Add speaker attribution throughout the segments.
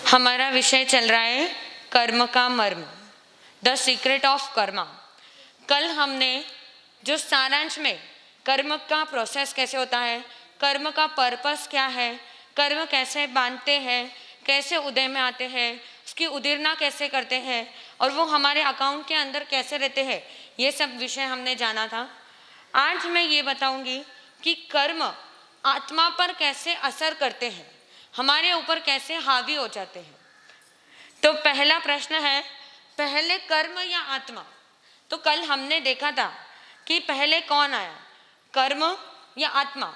Speaker 1: हमारा विषय चल रहा है कर्म का मर्म, द सीक्रेट ऑफ कर्मा। कल हमने जो सारांश में कर्म का प्रोसेस कैसे होता है, कर्म का पर्पस क्या है, कर्म कैसे बांधते हैं, कैसे उदय में आते हैं, उसकी उदीरना कैसे करते हैं और वो हमारे अकाउंट के अंदर कैसे रहते हैं, ये सब विषय हमने जाना था। आज मैं ये बताऊंगी कि कर्म आत्मा पर कैसे असर करते हैं, हमारे ऊपर कैसे हावी हो जाते हैं। तो पहला प्रश्न है, पहले कर्म या आत्मा? तो कल हमने देखा था कि पहले कौन आया, कर्म या आत्मा?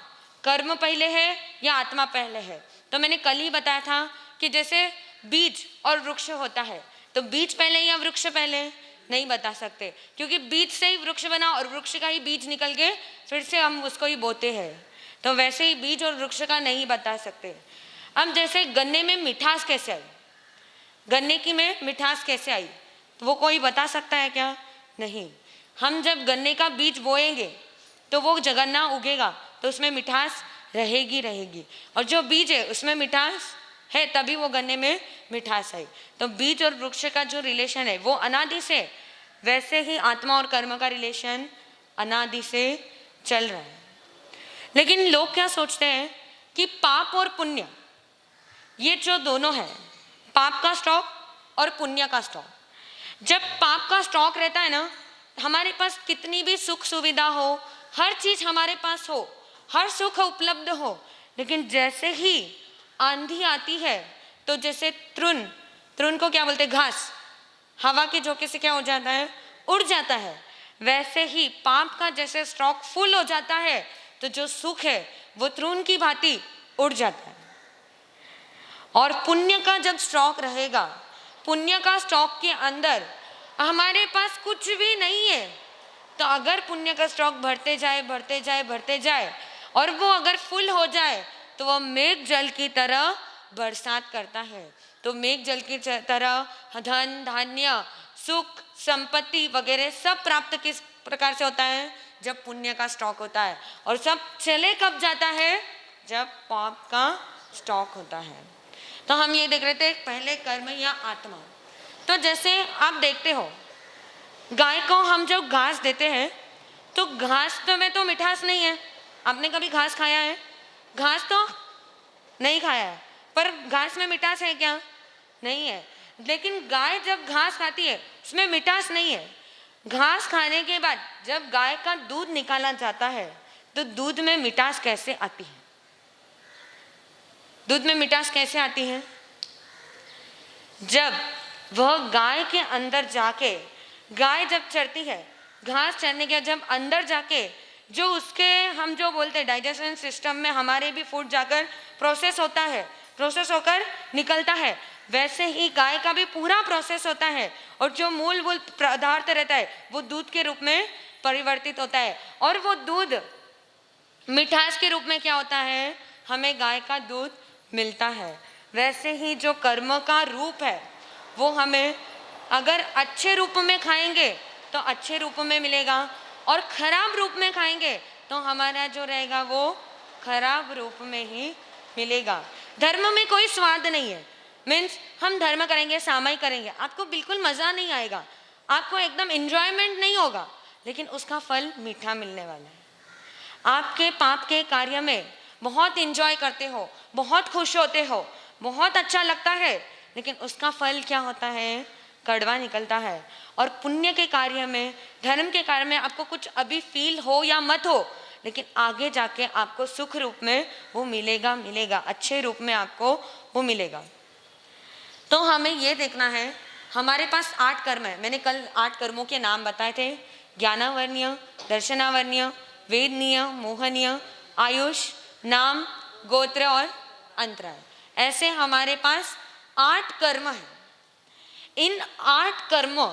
Speaker 1: कर्म पहले है या आत्मा पहले है? तो मैंने कल ही बताया था कि जैसे बीज और वृक्ष होता है, तो बीज पहले या वृक्ष पहले? नहीं बता सकते, क्योंकि बीज से ही वृक्ष बना और वृक्ष का ही बीज निकल के फिर से हम उसको ही बोते हैं। तो वैसे ही बीज और वृक्ष का नहीं बता सकते। अब जैसे गन्ने में मिठास कैसे आई, गन्ने की में मिठास कैसे आई, तो वो कोई बता सकता है क्या? नहीं। हम जब गन्ने का बीज बोएंगे तो वो गन्ना उगेगा तो उसमें मिठास रहेगी, और जो बीज है उसमें मिठास है, तभी वो गन्ने में मिठास आई। तो बीज और वृक्ष का जो रिलेशन है वो अनादि से, वैसे ही आत्मा और कर्म का रिलेशन अनादि से चल रहा है। लेकिन लोग क्या सोचते हैं कि पाप और पुण्य, ये जो दोनों है, पाप का स्टॉक और पुण्य का स्टॉक, जब पाप का स्टॉक रहता है ना, हमारे पास कितनी भी सुख सुविधा हो, हर चीज हमारे पास हो, हर सुख उपलब्ध हो, लेकिन जैसे ही आंधी आती है तो जैसे तृण को क्या बोलते हैं, घास, हवा के झोंके से क्या हो जाता है, उड़ जाता है। वैसे ही पाप का जैसे स्टॉक फुल हो जाता है तो जो सुख है वो तृण की भांति उड़ जाता है। और पुण्य का जब स्टॉक रहेगा, पुण्य का स्टॉक के अंदर हमारे पास कुछ भी नहीं है, तो अगर पुण्य का स्टॉक बढ़ते जाए और वो अगर फुल हो जाए तो वो मेघ जल की तरह बरसात करता है। तो मेघ जल की तरह धन धान्य सुख संपत्ति वगैरह सब प्राप्त किस प्रकार से होता है, जब पुण्य का स्टॉक होता है। और सब चले कब जाता है, जब पाप का स्टॉक होता है। तो हम ये देख रहे थे पहले कर्म या आत्मा। तो जैसे आप देखते हो, गाय को हम जब घास देते हैं तो घास तो में तो मिठास नहीं है। आपने कभी घास खाया है? घास तो नहीं खाया है, पर घास में मिठास है क्या? नहीं है। लेकिन गाय जब घास खाती है उसमें मिठास नहीं है। घास खाने के बाद जब गाय का दूध निकाला जाता है तो दूध में मिठास कैसे आती है? दूध में मिठास कैसे आती है? जब वह गाय के अंदर जाके, गाय जब चरती है, घास चरने के जब अंदर जाके जो उसके हम जो बोलते हैं डाइजेशन सिस्टम में हमारे भी फूड जाकर प्रोसेस होता है, प्रोसेस होकर निकलता है, वैसे ही गाय का भी पूरा प्रोसेस होता है और जो मूल पदार्थ रहता है वो दूध के रूप में परिवर्तित होता है। और वो दूध मिठास के रूप में क्या होता है, हमें गाय का दूध मिलता है। वैसे ही जो कर्म का रूप है वो हमें अगर अच्छे रूप में खाएंगे तो अच्छे रूप में मिलेगा, और खराब रूप में खाएंगे तो हमारा जो रहेगा वो खराब रूप में ही मिलेगा। धर्म में कोई स्वाद नहीं है, मीन्स हम धर्म करेंगे, सामायिक करेंगे, आपको बिल्कुल मज़ा नहीं आएगा, आपको एकदम एंजॉयमेंट नहीं होगा, लेकिन उसका फल मीठा मिलने वाला है। आपके पाप के कार्य में बहुत एंजॉय करते हो, बहुत खुश होते हो, बहुत अच्छा लगता है, लेकिन उसका फल क्या होता है, कड़वा निकलता है। और पुण्य के कार्य में, धर्म के कार्य में आपको कुछ अभी फील हो या मत हो, लेकिन आगे जाके आपको सुख रूप में वो मिलेगा, अच्छे रूप में आपको वो मिलेगा। तो हमें ये देखना है, हमारे पास 8 कर्म है। मैंने कल 8 कर्मों के नाम बताए थे, ज्ञानावर्ण्य, दर्शनावर्ण्य, वेदनीय, मोहनीय, आयुष, नाम, गोत्र और अंतराय। ऐसे हमारे पास 8 कर्म हैं। इन 8 कर्मों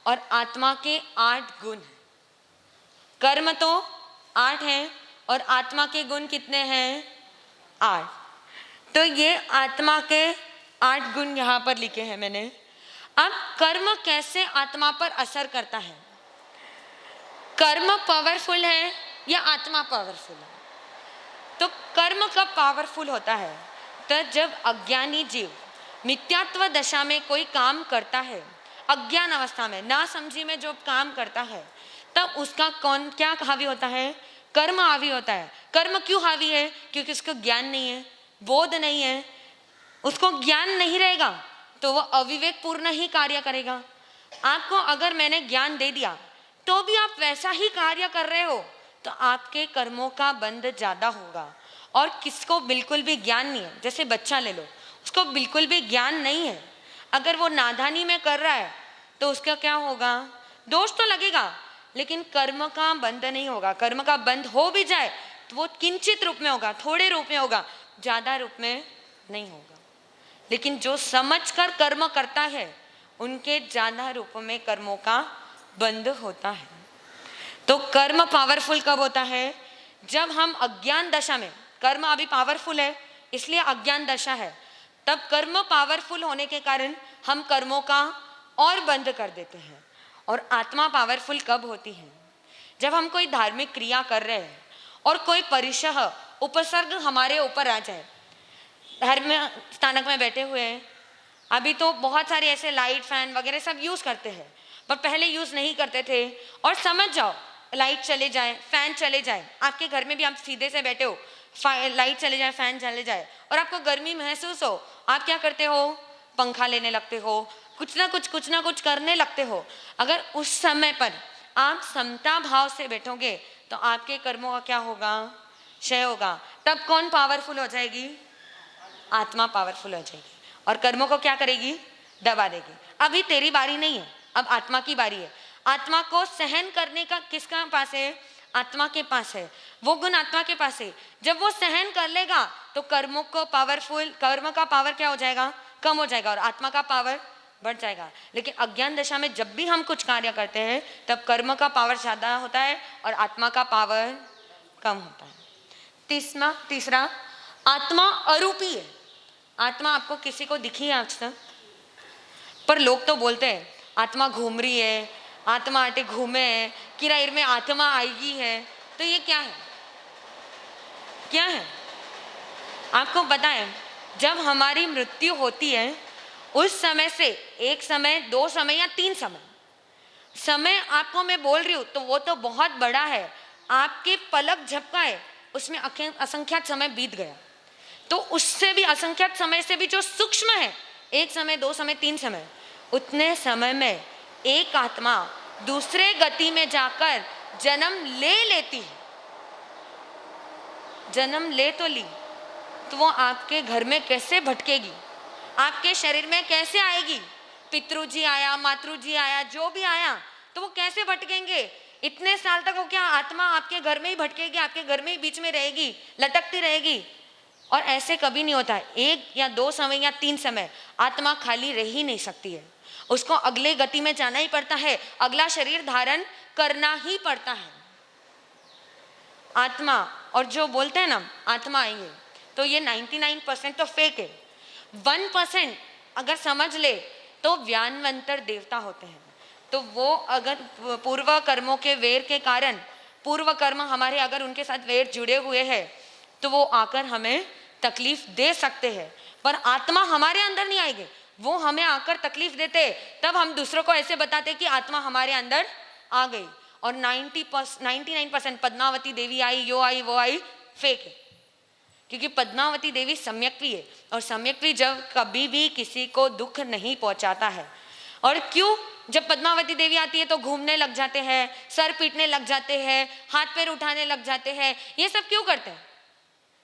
Speaker 1: और आत्मा के 8 गुण हैं। कर्म तो 8 हैं और आत्मा के गुण कितने हैं? 8। तो ये आत्मा के 8 गुण यहाँ पर लिखे हैं मैंने। अब कर्म कैसे आत्मा पर असर करता है? कर्म पावरफुल है या आत्मा पावरफुल है? तो कर्म कब पावरफुल होता है? तो जब अज्ञानी जीव मिथ्यात्व दशा में कोई काम करता है, अज्ञान अवस्था में, ना समझी में जो काम करता है, तब उसका कौन क्या हावी होता है? कर्म हावी होता है। कर्म क्यों हावी है? क्योंकि उसको ज्ञान नहीं है, बोध नहीं है। उसको ज्ञान नहीं रहेगा तो वह अविवेक पूर्ण ही कार्य करेगा। आपको अगर मैंने ज्ञान दे दिया तो भी आप वैसा ही कार्य कर रहे हो तो आपके कर्मों का बंध ज्यादा होगा। और किसको बिल्कुल भी ज्ञान नहीं है, जैसे बच्चा ले लो, उसको बिल्कुल भी ज्ञान नहीं है, अगर वो नादानी में कर रहा है तो उसका क्या होगा? दोष तो लगेगा लेकिन कर्म का बंध नहीं होगा। कर्म का बंध हो भी जाए तो वो किंचित रूप में होगा, थोड़े रूप में होगा, ज्यादा रूप में नहीं होगा। लेकिन जो समझकर कर्म करता है उनके ज्यादा रूप में कर्मों का बंध होता है। तो कर्म पावरफुल कब होता है? जब हम अज्ञान दशा में, कर्म अभी पावरफुल है इसलिए अज्ञान दशा है, तब कर्म पावरफुल होने के कारण हम कर्मों का और बंद कर देते हैं। और आत्मा पावरफुल कब होती है? जब हम कोई धार्मिक क्रिया कर रहे हैं और कोई परिशह उपसर्ग हमारे ऊपर आ जाए। धर्म स्थानक में बैठे हुए हैं, अभी तो बहुत सारे ऐसे लाइट फैन वगैरह सब यूज करते हैं, पर पहले यूज नहीं करते थे। और समझ जाओ, लाइट चले जाए, फैन चले जाए, आपके घर में भी आप सीधे से बैठे हो, लाइट चले जाए, फैन चले जाए और आपको गर्मी महसूस हो, आप क्या करते हो? पंखा लेने लगते हो, कुछ ना कुछ करने लगते हो। अगर उस समय पर आप समता भाव से बैठोगे तो आपके कर्मों का क्या होगा? क्षय होगा। तब कौन पावरफुल हो जाएगी? आत्मा पावरफुल हो जाएगी और कर्मों को क्या करेगी? दबा देगी। अभी तेरी बारी नहीं है, अब आत्मा की बारी है। आत्मा को सहन करने का किसका पास है? आत्मा के पास है, वो गुण आत्मा के पास है। जब वो सहन कर लेगा तो कर्मों को पावरफुल, कर्म का पावर क्या हो जाएगा? कम हो जाएगा और आत्मा का पावर बढ़ जाएगा। लेकिन अज्ञान दशा में जब भी हम कुछ कार्य करते हैं तब कर्म का पावर ज्यादा होता है और आत्मा का पावर कम होता है। तीसरा, आत्मा अरूपी है। आत्मा आपको किसी को दिखी है आज तक? पर लोग तो बोलते हैं आत्मा घूम रही है, आत्मा आटे घूमे है, किराए में आत्मा आएगी है। तो ये क्या है? क्या है? आपको पता है जब हमारी मृत्यु होती है उस समय से एक समय, दो समय या तीन समय आपको मैं बोल रही हूँ तो वो तो बहुत बड़ा है। आपके पलक झपकाए उसमें असंख्यात समय बीत गया। तो उससे भी असंख्यात समय से भी जो सूक्ष्म है, एक समय, दो समय, तीन समय, उतने समय में एक आत्मा दूसरे गति में जाकर जन्म ले लेती है। जन्म ले तो ली तो वो आपके घर में कैसे भटकेगी? आपके शरीर में कैसे आएगी? पितृजी आया, मातृजी आया, जो भी आया तो वो कैसे भटकेंगे? इतने साल तक वो क्या आत्मा आपके घर में ही भटकेगी, आपके घर में ही बीच में रहेगी, लटकती रहेगी। और ऐसे कभी नहीं होता है, एक या दो समय या तीन समय आत्मा खाली रह ही नहीं सकती है, उसको अगले गति में जाना ही पड़ता है, अगला शरीर धारण करना ही पड़ता है। आत्मा, और जो बोलते हैं ना आत्मा आएंगे, तो ये 99% तो फेक है। 1% अगर समझ ले तो व्यानवंतर देवता होते हैं। तो वो अगर पूर्व कर्मों के वेर के कारण, पूर्व कर्म हमारे अगर उनके साथ वेर जुड़े हुए हैं तो वो आकर हमें तकलीफ दे सकते हैं, पर आत्मा हमारे अंदर नहीं आएगी, वो हमें आकर तकलीफ देते, तब हम दूसरों को ऐसे बताते कि आत्मा हमारे अंदर आ गई। और 99% पद्मावती देवी आई, यो आई, वो आई, फेक है। क्योंकि पद्मावती देवी सम्यक्वी है और सम्यक्वी जब कभी भी किसी को दुख नहीं पहुंचाता है। और क्यों? जब पद्मावती देवी आती है तो घूमने लग जाते हैं, सर पीटने लग जाते हैं, हाथ पैर उठाने लग जाते हैं, ये सब क्यों करते हैं?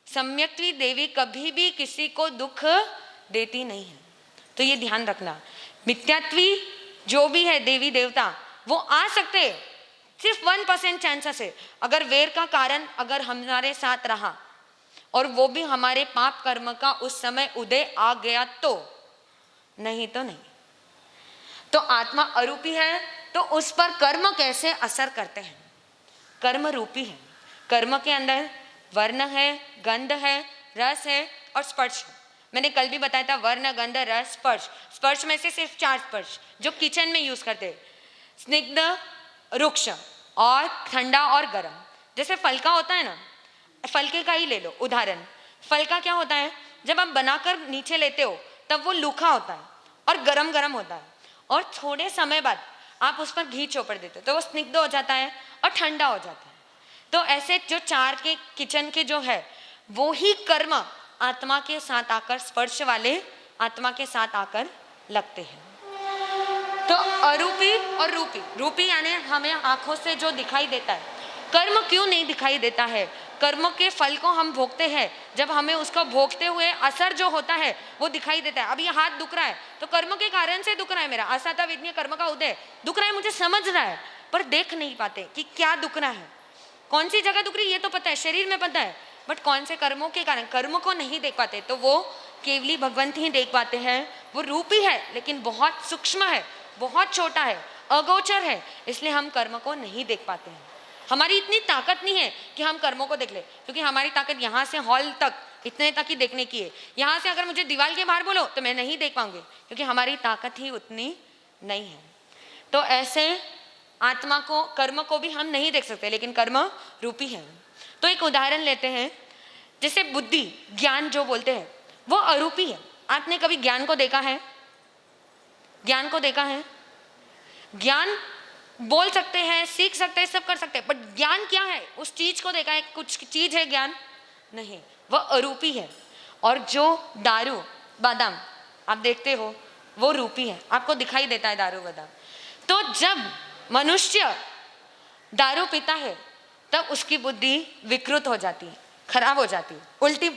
Speaker 1: सम्यक्वी देवी कभी भी किसी को दुख देती नहीं है। तो ये ध्यान रखना। मिथ्यात्वी जो भी है देवी देवता, वो आ सकते हैं, सिर्फ 1% चांसेस है। अगर वेर का कारण अगर हमारे साथ रहा और वो भी हमारे पाप कर्म का उस समय उदय आ गया तो, नहीं तो नहीं। तो आत्मा अरूपी है तो उस पर कर्म कैसे असर करते हैं? कर्म रूपी है। कर्म के अंदर वर्ण है, गंध है, रस है और स्पर्श है। मैंने कल भी बताया था वर्ण, गंध, रस, स्पर्श। स्पर्श में से सिर्फ 4 स्पर्श जो किचन में यूज करते हैं, स्निग्ध, रुक्ष और ठंडा और गर्म। जैसे फल का होता है ना, फल के का ही ले लो उदाहरण। फल का क्या होता है, जब आप बनाकर नीचे लेते हो तब वो लूखा होता है और गरम गरम होता है, और थोड़े समय बाद आप उस पर घी चोपड़ देते हो तो वो स्निग्ध हो जाता है और ठंडा हो जाता है। तो ऐसे जो चार के किचन के जो है वो ही कर्म आत्मा के साथ आकर, स्पर्श वाले आत्मा के साथ आकर लगते हैं। तो अरूपी और रूपी, रूपी यानी हमें आंखों से जो दिखाई देता है, कर्म क्यों नहीं दिखाई देता है? कर्म के फल को हम भोगते हैं, जब हमें उसका भोगते हुए असर जो होता है वो दिखाई देता है। अब ये हाथ दुख रहा है तो कर्म के कारण से दुख रहा है, मेरा असाता विज्ञ कर्म का उदय, दुख रहा है, मुझे समझ रहा है, पर देख नहीं पाते कि क्या दुख रहा है, कौन सी जगह दुख रही है ये तो पता है, शरीर में पता है, बट कौन से कर्मों के कारण कर्म को नहीं देख पाते। तो वो केवली भगवंत ही देख पाते हैं। वो रूपी है लेकिन बहुत सूक्ष्म है, बहुत छोटा है, अगोचर है, इसलिए हम कर्म को नहीं देख पाते हैं। हमारी इतनी ताकत नहीं है कि हम कर्मों को देख ले, क्योंकि हमारी ताकत यहाँ से हॉल तक इतने तक ही देखने की है। यहाँ से अगर मुझे दीवार के बाहर बोलो तो मैं नहीं देख पाऊंगी, क्योंकि हमारी ताकत ही उतनी नहीं है। तो ऐसे आत्मा को, कर्म को भी हम नहीं देख सकते, लेकिन कर्म रूपी है। तो एक उदाहरण लेते हैं, जैसे बुद्धि, ज्ञान जो बोलते हैं वो अरूपी है। आपने कभी ज्ञान को देखा है? ज्ञान को देखा है? ज्ञान बोल सकते हैं, सीख सकते हैं, सब कर सकते हैं, बट ज्ञान क्या है? उस चीज को देखा है? कुछ चीज है ज्ञान? नहीं, वह अरूपी है। और जो दारू बादाम आप देखते हो वो रूपी है, आपको दिखाई देता है दारू बादाम। तो जब मनुष्य दारू पीता है तब उसकी बुद्धि विकृत हो जाती है, खराब हो जाती है, उल्टी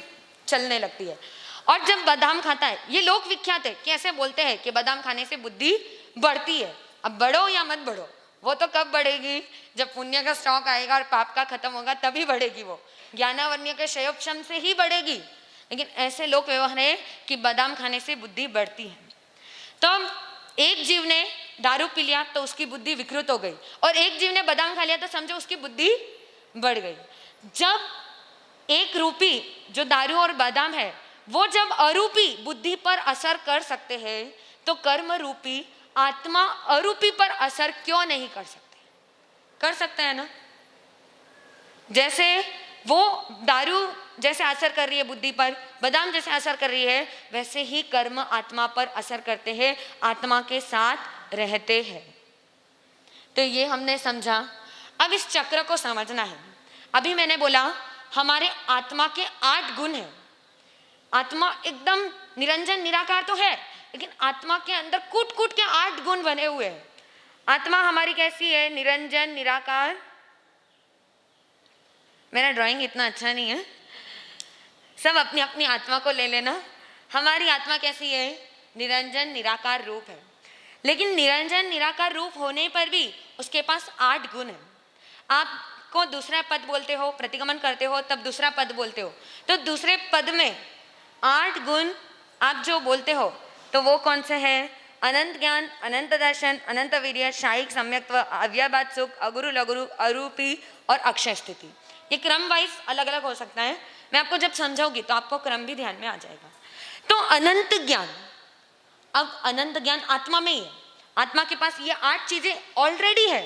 Speaker 1: चलने लगती है। और जब बादाम खाता है, ये लोक विख्यात है कि ऐसे बोलते हैं कि बादाम खाने से बुद्धि बढ़ती है। अब बढ़ो या मत बढ़ो, वो तो कब बढ़ेगी? जब पुण्य का स्टॉक आएगा और पाप का खत्म होगा तभी बढ़ेगी। वो ज्ञानावन्य के क्षयोपशम से ही बढ़ेगी। लेकिन ऐसे लोक व्यवहार है कि बादाम खाने से बुद्धि बढ़ती है। तो एक जीव ने दारू पी लिया तो उसकी बुद्धि विकृत हो गई, और एक जीव ने बादाम खा लिया तो समझो उसकी बुद्धि बढ़ गई। जब एक रूपी जो दारू और बादाम है वो जब अरूपी बुद्धि पर असर कर सकते हैं, तो कर्म रूपी आत्मा अरूपी पर असर क्यों नहीं कर सकते? कर सकते हैं ना। जैसे वो दारू जैसे असर कर रही है बुद्धि पर, बादाम जैसे असर कर रही है, वैसे ही कर्म आत्मा पर असर करते हैं, आत्मा के साथ रहते हैं। तो ये हमने समझा। अब इस चक्र को समझना है। अभी मैंने बोला हमारे आत्मा के 8 गुण हैं। आत्मा एकदम निरंजन निराकार तो है, लेकिन आत्मा के अंदर कूट कूट के 8 गुण बने हुए हैं। आत्मा हमारी कैसी है? निरंजन निराकार। मेरा ड्राइंग इतना अच्छा नहीं है, सब अपनी अपनी आत्मा को ले लेना। हमारी आत्मा कैसी है? निरंजन निराकार रूप है। लेकिन निरंजन निराकार रूप होने पर भी उसके पास 8 गुण है। आपको दूसरा पद बोलते हो, प्रतिगमन करते हो, तब दूसरा पद बोलते हो, तो दूसरे पद में 8 गुण आप जो बोलते हो तो वो कौन से हैं? अनंत ज्ञान, अनंत दर्शन, अनंत वीर्य, शायिक सम्यक्त्व, अव्ययबाद सुख, अगुरु लघुरु, अरूपी और अक्षय स्थिति। ये क्रम वाइज अलग अलग हो सकता है, मैं आपको जब समझाऊंगी तो आपको क्रम भी ध्यान में आ जाएगा। तो अनंत ज्ञान, अब अनंत ज्ञान आत्मा में ही है। आत्मा के पास ये 8 चीजें ऑलरेडी है,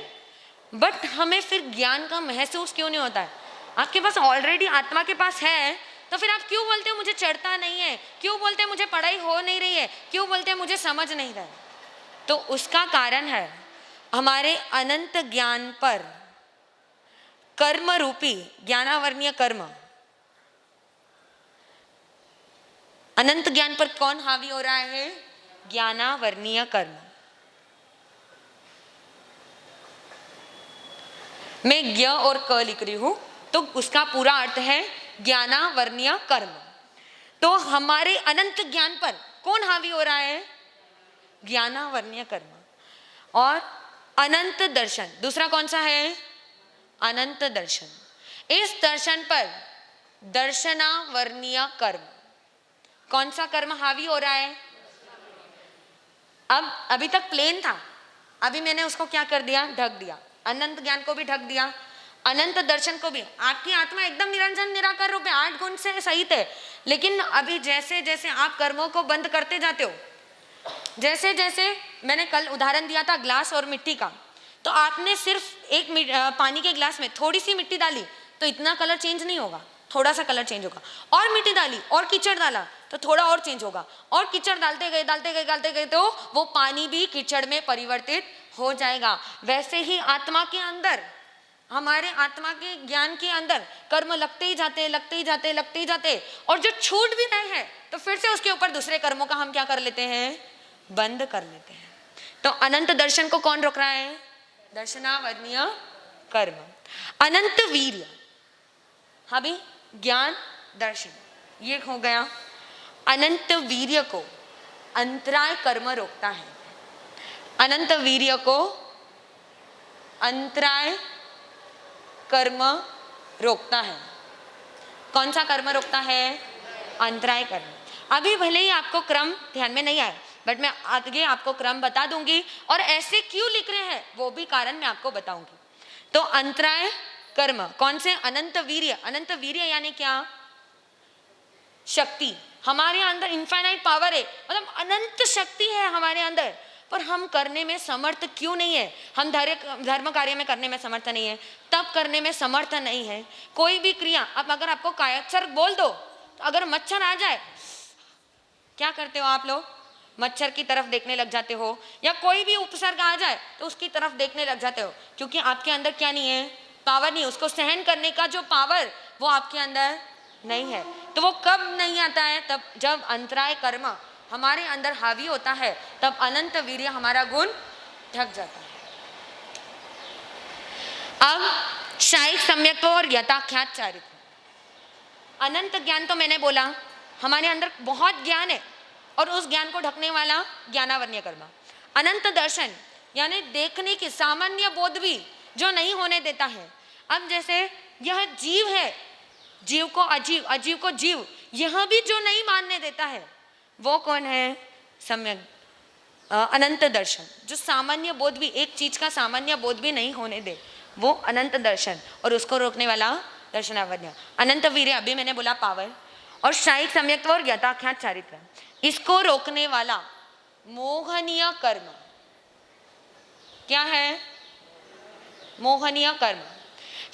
Speaker 1: बट हमें फिर ज्ञान का महसूस क्यों नहीं होता है? आपके पास ऑलरेडी आत्मा के पास है, तो फिर आप क्यों बोलते हो मुझे चढ़ता नहीं है? क्यों बोलते हैं मुझे पढ़ाई हो नहीं रही है? क्यों बोलते हैं मुझे समझ नहीं रहा है? तो उसका कारण है हमारे अनंत ज्ञान पर कर्म रूपी ज्ञानावर्णीय कर्म। अनंत ज्ञान पर कौन हावी हो रहा है? ज्ञानावर्णीय कर्म। मैं ज्ञ और क लिख रही हूं तो उसका पूरा अर्थ है ज्ञानावर्णीय कर्म। तो हमारे अनंत ज्ञान पर कौन हावी हो रहा है? ज्ञानावर्णीय कर्म। और अनंत दर्शन दूसरा कौन सा है? अनंत दर्शन। इस दर्शन पर दर्शनावर्णीय कर्म। कौन सा कर्म हावी हो रहा है? अब अभी तक प्लेन था, अभी मैंने उसको क्या कर दिया? ढक दिया। अनंत ज्ञान को भी ढक दिया, अनंत दर्शन को भी। आपकी आत्मा एकदम निरंजन निराकार रूप है, 8 गुण से सहित है। लेकिन अभी जैसे जैसे आप कर्मों को बंद करते जाते हो, जैसे जैसे मैंने कल उदाहरण दिया था ग्लास और मिट्टी का, तो आपने सिर्फ एक पानी के ग्लास में थोड़ी सी मिट्टी डाली तो इतना कलर चेंज नहीं होगा, थोड़ा सा कलर चेंज होगा। और मिट्टी डाली और कीचड़ डाला तो थोड़ा और चेंज होगा, और कीचड़ डालते गए तो वो पानी भी कीचड़ में परिवर्तित हो जाएगा। वैसे ही आत्मा के अंदर, हमारे आत्मा के ज्ञान के अंदर कर्म लगते ही जाते, और जो छूट भी रहे हैं तो फिर से उसके ऊपर दूसरे कर्मों का हम क्या कर लेते हैं, बंद कर लेते हैं। तो अनंत दर्शन को कौन रोक रहा है, दर्शनावरणीय कर्म। अनंत वीर्य, अभी ज्ञान दर्शन ये हो गया। अनंत वीर्य को अंतराय कर्म रोकता है। अनंत वीर्य को अंतराय कर्म रोकता है। कौन सा कर्म रोकता है, अंतराय कर्म। अभी भले ही आपको क्रम ध्यान में नहीं आए, बट मैं आगे आपको क्रम बता दूंगी, और ऐसे क्यों लिख रहे हैं वो भी कारण मैं आपको बताऊंगी। तो अंतराय कर्म कौन से, अनंत वीर्य। अनंत वीर्य यानी क्या, शक्ति। हमारे अंदर इनफाइनाइट पावर है, मतलब अनंत शक्ति है हमारे अंदर, पर हम करने में समर्थ क्यों नहीं है। हम धर्म कार्य में करने में समर्थ नहीं है, तब करने में समर्थ नहीं है। कोई भी क्रिया, अब अगर आपको कायत्सर्ग बोल दो, तो अगर मच्छर आ जाए क्या करते हो आप लोग, मच्छर की तरफ देखने लग जाते हो, या कोई भी उपसर्ग आ जाए तो उसकी तरफ देखने लग जाते हो, क्योंकि आपके अंदर क्या नहीं है, पावर नहीं, उसको सहन करने का जो पावर वो आपके अंदर नहीं है। तो वो कब नहीं आता है, तब जब अंतराय कर्म हमारे अंदर हावी होता है, तब अनंत वीर्य हमारा गुण ढक जाता है। अब शायिक सम्यक्त्व और यथाख्यात चारित्र। अनंत ज्ञान तो मैंने बोला, हमारे अंदर बहुत ज्ञान है, और उस ज्ञान को ढकने वाला ज्ञानावरणीय कर्म। अनंत दर्शन यानी देखने की सामान्य बोध भी जो नहीं होने देता है। अब जैसे यह जीव है, जीव को अजीव, अजीव को जीव, यह भी जो नहीं मानने देता है वो कौन है, सम्यक अनंत दर्शन। जो सामान्य बोध भी, एक चीज का सामान्य बोध भी नहीं होने दे, वो अनंत दर्शन, और उसको रोकने वाला दर्शनावरणीय। अनंत वीर्य अभी मैंने बोला पावर, और शायिक सम्यक्त्व और यथाख्यात चारित्र, इसको रोकने वाला मोहनीय कर्म। क्या है, मोहनीय कर्म।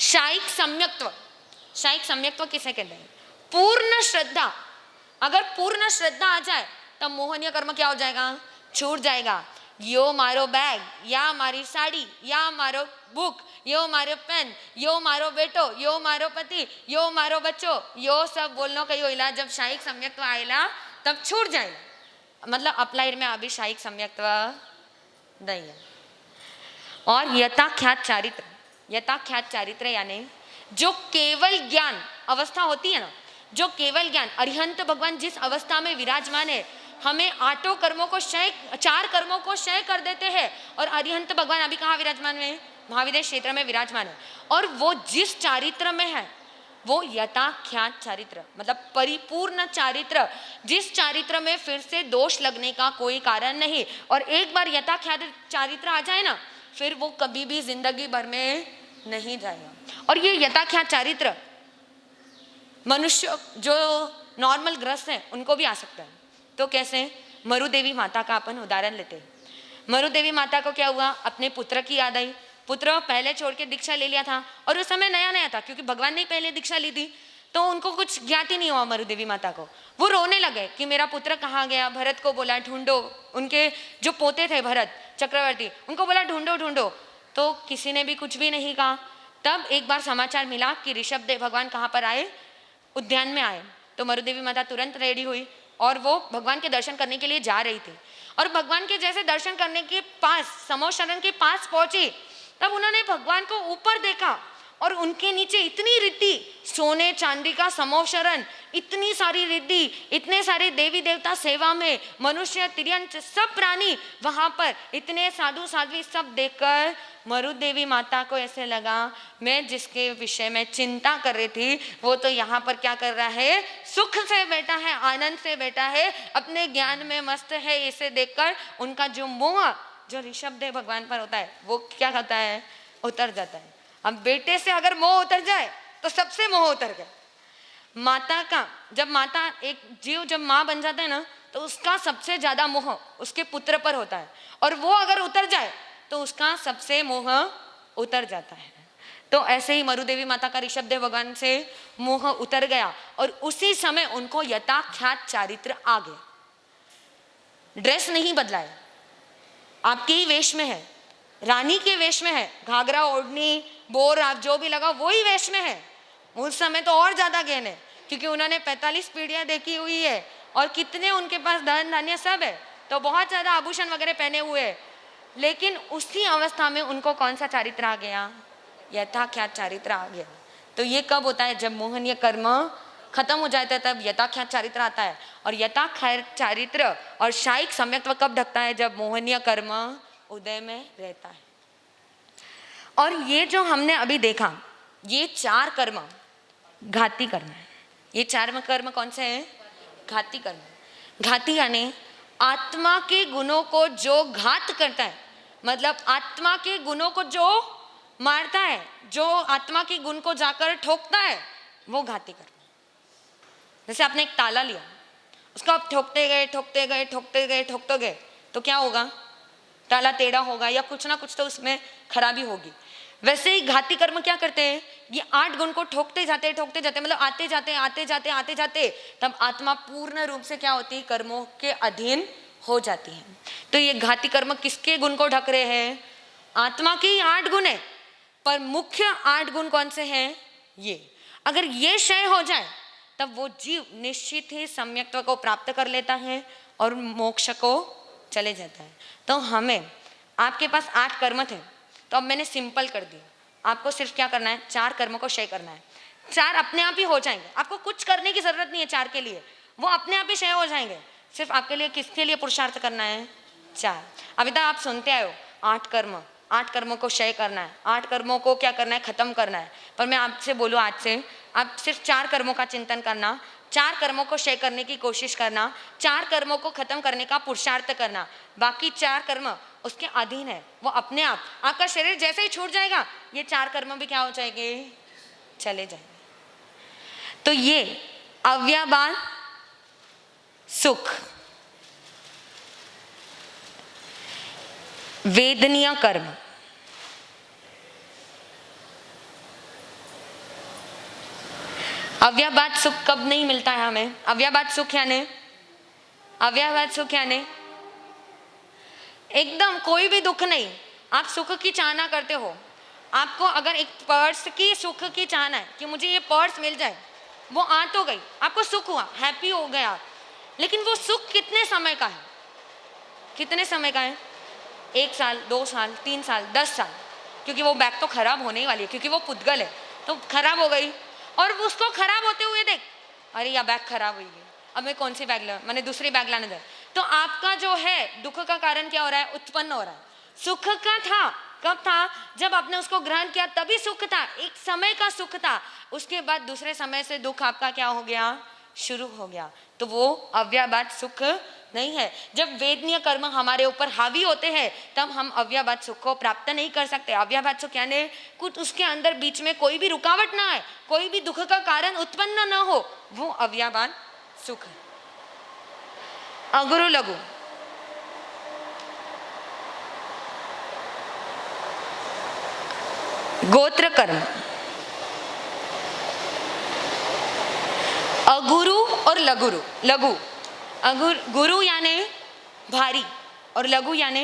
Speaker 1: शायिक सम्यक्त्व, शायिक सम्यक्त्व किसे कहते हैं, पूर्ण श्रद्धा। अगर पूर्ण श्रद्धा आ जाए तब मोहनीय कर्म क्या हो जाएगा, छूट जाएगा। यो मारो बैग, या मारी साड़ी, या मारो बुक, यो मारो पेन, यो मारो बेटो, यो मारो पति, यो मारो बच्चो, यो सब बोलने का यो इलाज जब शायिक सम्यक्त्व आएगा तब छूट जाएगा। मतलब अप्लाइड में अभी शायिक सम्यक्त्व नहीं है। और यथाख्यात चारित्र, यथाख्यात चारित्र यानी जो केवल ज्ञान अवस्था होती है ना, जो केवल ज्ञान, अरिहंत भगवान जिस अवस्था में विराजमान है, हमें आठों कर्मों को क्षय, 4 कर्मों को क्षय कर देते हैं, और अरिहंत भगवान अभी कहाँ विराजमान है, महाविदेश क्षेत्र में विराजमान है। और वो जिस चारित्र में है वो यथाख्यात चारित्र, मतलब परिपूर्ण चारित्र, जिस चारित्र में फिर से दोष लगने का कोई कारण नहीं। और एक बार यथाख्यात चारित्र आ जाए ना, फिर वो कभी भी जिंदगी भर में नहीं जाएगा। और ये यथाख्यात चारित्र मनुष्य जो नॉर्मल ग्रस्त हैं उनको भी आ सकता है। तो कैसे, मरुदेवी माता का अपन उदाहरण लेते हैं। मरुदेवी माता को क्या हुआ, अपने पुत्र की याद आई। पुत्र पहले छोड़ के दीक्षा ले लिया था, और उस समय नया नया था, क्योंकि भगवान ने पहले दीक्षा ली थी, तो उनको कुछ ज्ञात ही नहीं हुआ मरुदेवी माता को। वो रोने लगे कि मेरा पुत्र कहाँ गया। भरत को बोला ढूंढो, उनके जो पोते थे भरत चक्रवर्ती, उनको बोला ढूंढो ढूंढो, तो किसी ने भी कुछ भी नहीं कहा। तब एक बार समाचार मिला कि ऋषभदेव भगवान कहाँ पर आए, उद्यान में आए। तो मरुदेवी माता तुरंत रेडी हुई और वो भगवान के दर्शन करने के लिए जा रही थी। और भगवान के जैसे दर्शन करने के पास, समोशरण के पास पहुंची, तब उन्होंने भगवान को ऊपर देखा, और उनके नीचे इतनी रिद्धि, सोने चांदी का समोशरण, इतनी सारी रिद्धि, इतने सारे देवी देवता सेवा में, मनुष्य तिर्यंच सब प्राणी वहां पर, इतने साधु साध्वी, सब देखकर मरुदेवी माता को ऐसे लगा, मैं जिसके विषय में चिंता कर रही थी वो तो यहाँ पर क्या कर रहा है, सुख से बैठा है, आनंद से बैठा है, अपने ज्ञान में मस्त है। इसे देखकर उनका जो मोह जो ऋषभदेव भगवान पर होता है वो क्या होता है, उतर जाता है। अब बेटे से अगर मोह उतर जाए तो सबसे मोह उतर गए। माता का, जब माता, एक जीव जब माँ बन जाता है ना, तो उसका सबसे ज्यादा मोह उसके पुत्र पर होता है, और वो अगर उतर जाए तो उसका सबसे मोह उतर जाता है। तो ऐसे ही मरुदेवी माता का ऋषभदेव भगवान से मोह उतर गया और उसी समय उनको यथाख्यात चारित्र आ गया। ड्रेस नहीं बदला है, आपके ही वेश में है, रानी के वेश में है, घाघरा ओढ़नी बोर आप जो भी लगा वही वेश में है। उस समय तो और ज्यादा ज्ञान है क्योंकि उन्होंने 45 पीढ़ियां देखी हुई है और कितने उनके पास धन धान्य सब है, तो बहुत ज्यादा आभूषण वगैरह पहने हुए है। लेकिन उसी अवस्था में उनको कौन सा चारित्र आ गया? यथाख्यात चारित्र आ गया। तो ये कब होता है? जब मोहनीय कर्म खत्म हो जाता है तब यथाख्यात चारित्र आता है। और यथाख्यात चारित्र और शायिक सम्यक्त्व कब ढकता है? जब मोहनीय कर्म उदय में रहता है। और ये जो हमने अभी देखा, ये 4 कर्म घाती कर्म है। ये 4 कर्म कौन से हैं? घाती कर्म। घाती यानी आत्मा के गुणों को जो घात करता है, मतलब आत्मा के गुणों को जो मारता है, जो आत्मा के गुण को जाकर ठोकता है, वो घाती कर्म। जैसे आपने एक ताला लिया, उसको आप ठोकते गए ठोकते गए ठोकते गए ठोकते गए तो क्या होगा? ताला टेढ़ा होगा या कुछ ना कुछ तो उसमें खराबी होगी। वैसे ही घाती कर्म क्या करते हैं? ये 8 गुण को ठोकते जाते मतलब आते जाते तब आत्मा पूर्ण रूप से क्या होती है? कर्मों के अधीन हो जाती है। तो ये घाती कर्म किसके गुण को ढक रहे हैं? आत्मा के ही 8 गुण है, पर मुख्य 8 गुण कौन से हैं? ये अगर ये क्षय हो जाए तब वो जीव निश्चित ही सम्यक्त्व को प्राप्त कर लेता है और मोक्ष को चले जाता है। तो हमें, आपके पास 8 कर्म थे, तो अब मैंने सिंपल कर दिया। आपको सिर्फ क्या करना है? 4 कर्मों को क्षय करना है। 4 अपने आप ही हो जाएंगे, आपको कुछ करने की जरूरत नहीं है 4 के लिए, वो अपने आप ही क्षय हो जाएंगे। सिर्फ आपके लिए किसके लिए पुरुषार्थ करना है? 4। अभी तक आप सुनते आए हो 8 कर्म, 8 कर्मों को क्षय करना है, 8 कर्मों को क्या करना है? खत्म करना है। पर मैं आपसे बोलूँ, आज से आप सिर्फ 4 कर्मों का चिंतन करना, 4 कर्मों को क्षय करने की कोशिश करना, 4 कर्मों को खत्म करने का पुरुषार्थ करना। बाकी 4 कर्म उसके अधीन है, वो अपने आप, आपका शरीर जैसे ही छूट जाएगा ये 4 कर्म भी क्या हो जाएंगे? चले जाएंगे। तो ये अव्याबाद सुख, वेदनीय कर्म, अव्याबाद सुख कब नहीं मिलता है हमें? अव्याबाद सुख यानी एकदम कोई भी दुख नहीं, आप सुख की चाहना करते हो। आपको अगर एक पर्स की सुख की चाहना है कि मुझे ये पर्स मिल जाए, वो आ तो गई, आपको सुख हुआ, हैप्पी हो गया, लेकिन वो सुख कितने समय का है? कितने समय का है? 1 साल, 2 साल, 3 साल, 10 साल, क्योंकि वो बैग तो खराब होने ही वाली है, क्योंकि वो पुद्गल है, तो खराब हो गई। और उसको खराब होते हुए देख, अरे यह बैग खराब हुई है, अब मैं कौन सी बैग ला, मैंने दूसरी बैग लाने दे। तो आपका जो है दुख का कारण क्या हो रहा है? उत्पन्न हो रहा है। सुख का था, कब था? जब आपने उसको ग्रहण किया तभी सुख था, एक समय का सुख था। उसके बाद दूसरे समय से दुख आपका क्या हो गया? शुरू हो गया। तो वो अव्याबाद सुख नहीं है। जब वेदनीय कर्म हमारे ऊपर हावी होते हैं तब हम अव्याबाद सुख को प्राप्त नहीं कर सकते। अव्याबाद सुख यानी कुछ उसके अंदर बीच में कोई भी रुकावट ना आए, कोई भी दुख का कारण उत्पन्न ना हो, वो अव्याबाद सुख है। अगुरु लघु, गोत्र कर्म, अगुरु और लघुरु। गुरु यानी भारी और लघु यानी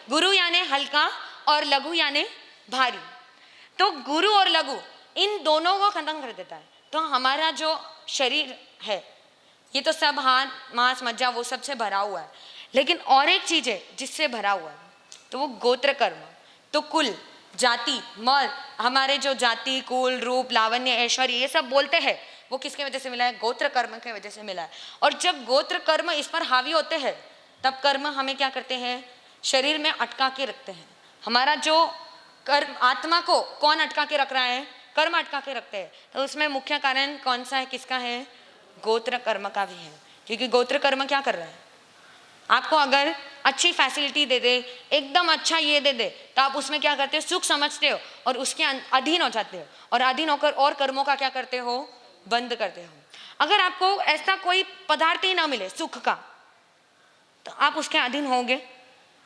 Speaker 1: गुरु यानी हल्का और लघु यानी भारी। तो गुरु और लघु इन दोनों को खत्म कर देता है। तो हमारा जो शरीर है ये तो सब हाथ, मांस, मज्जा वो सब से भरा हुआ है, लेकिन और एक चीज है जिससे भरा हुआ है, तो वो गोत्र कर्म। तो कुल, जाति, मर, हमारे जो जाति, कुल, रूप, लावण्य, ऐश्वर्य ये सब बोलते हैं, वो किसके वजह से मिला है? गोत्र कर्म के वजह से मिला है। और जब गोत्र कर्म इस पर हावी होते हैं तब कर्म हमें क्या करते हैं? शरीर में अटका के रखते हैं। हमारा जो कर्म, आत्मा को कौन अटका के रख रहा है? कर्म अटका के रखते हैं। तो उसमें मुख्य कारण कौन सा है? किसका है? गोत्र कर्म का भी है। क्योंकि गोत्र कर्म क्या कर रहा है? आपको अगर अच्छी फैसिलिटी दे दे, एकदम अच्छा ये दे दे, तो आप उसमें क्या करते हो? सुख समझते हो और उसके अधीन हो जाते हो, और अधीन होकर और कर्मों का क्या करते हो? बंद करते हो। अगर आपको ऐसा कोई पदार्थ ही ना मिले सुख का, तो आप उसके अधीन होगे?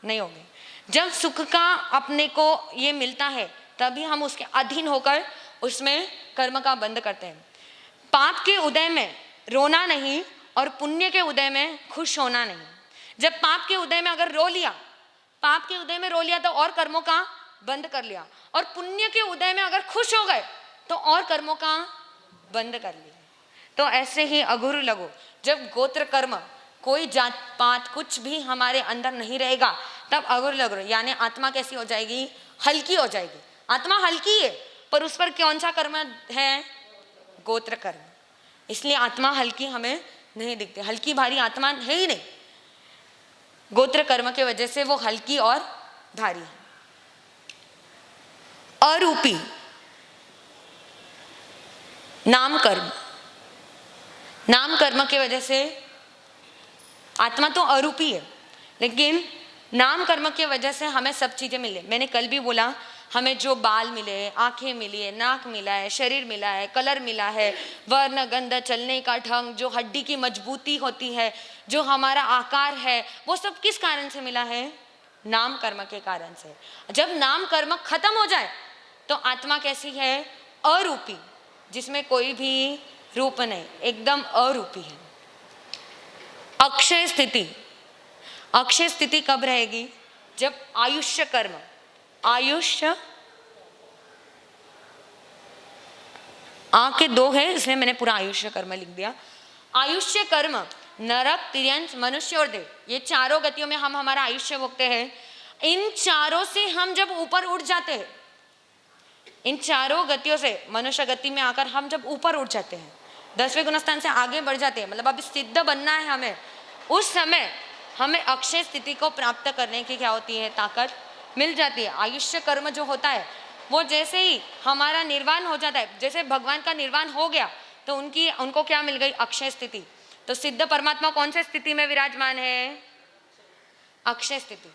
Speaker 1: नहीं होगे। जब सुख का अपने को ये मिलता है तभी हम उसके अधीन होकर उसमें कर्म का बंध करते हैं। पाप के उदय में रोना नहीं और पुण्य के उदय में खुश होना नहीं। जब पाप के उदय में अगर रो लिया, पाप के उदय में रो लिया तो और कर्मों का बंद कर लिया, और पुण्य के उदय में अगर खुश हो गए तो और कर्मों का बंद कर लिया। तो ऐसे ही अगुरु लघु, जब गोत्र कर्म, कोई जात पात कुछ भी हमारे अंदर नहीं रहेगा, तब अगुरु लघु यानी आत्मा कैसी हो जाएगी? हल्की हो जाएगी। आत्मा हल्की है, पर उस पर कौन सा कर्म है? गोत्र कर्म। इसलिए आत्मा हल्की हमें नहीं दिखती, हल्की भारी आत्मा है ही नहीं। गोत्र कर्म के वजह से वो हल्की और भारी है। अरूपी नाम कर्म, नाम कर्म की वजह से आत्मा तो अरूपी है, लेकिन नाम कर्म की वजह से हमें सब चीजें मिले। मैंने कल भी बोला, हमें जो बाल मिले, आंखें मिली है, नाक मिला है, शरीर मिला है, कलर मिला है, वर्ण गंध, चलने का ढंग, जो हड्डी की मजबूती होती है, जो हमारा आकार है, वो सब किस कारण से मिला है? नाम कर्म के कारण से। जब नाम कर्म खत्म हो जाए तो आत्मा कैसी है? अरूपी, जिसमें कोई भी रूप नहीं, एकदम अरूपी है। अक्षय स्थिति, अक्षय स्थिति कब रहेगी? जब आयुष्य कर्म, आयुष्य के दो है इसलिए मैंने पूरा आयुष्य कर्म लिख दिया। आयुष्य कर्म, नरक, तिर्यंच, मनुष्य और देव, ये चारों गतियों में हम हमारा आयुष्य भोगते हैं। इन चारों से हम जब ऊपर उठ जाते हैं, इन चारों गतियों से मनुष्य गति में आकर हम जब ऊपर उठ जाते हैं, 10वें गुणस्थान से आगे बढ़ जाते हैं, मतलब अभी सिद्ध बनना है हमें, उस समय हमें अक्षय स्थिति को प्राप्त करने की क्या होती है? ताकत मिल जाती है। आयुष्य कर्म जो होता है वो जैसे ही हमारा निर्वाण हो जाता है, जैसे भगवान का निर्वाण हो गया तो उनको क्या मिल गई? अक्षय स्थिति। तो सिद्ध परमात्मा कौन से स्थिति में विराजमान है? अक्षय स्थिति।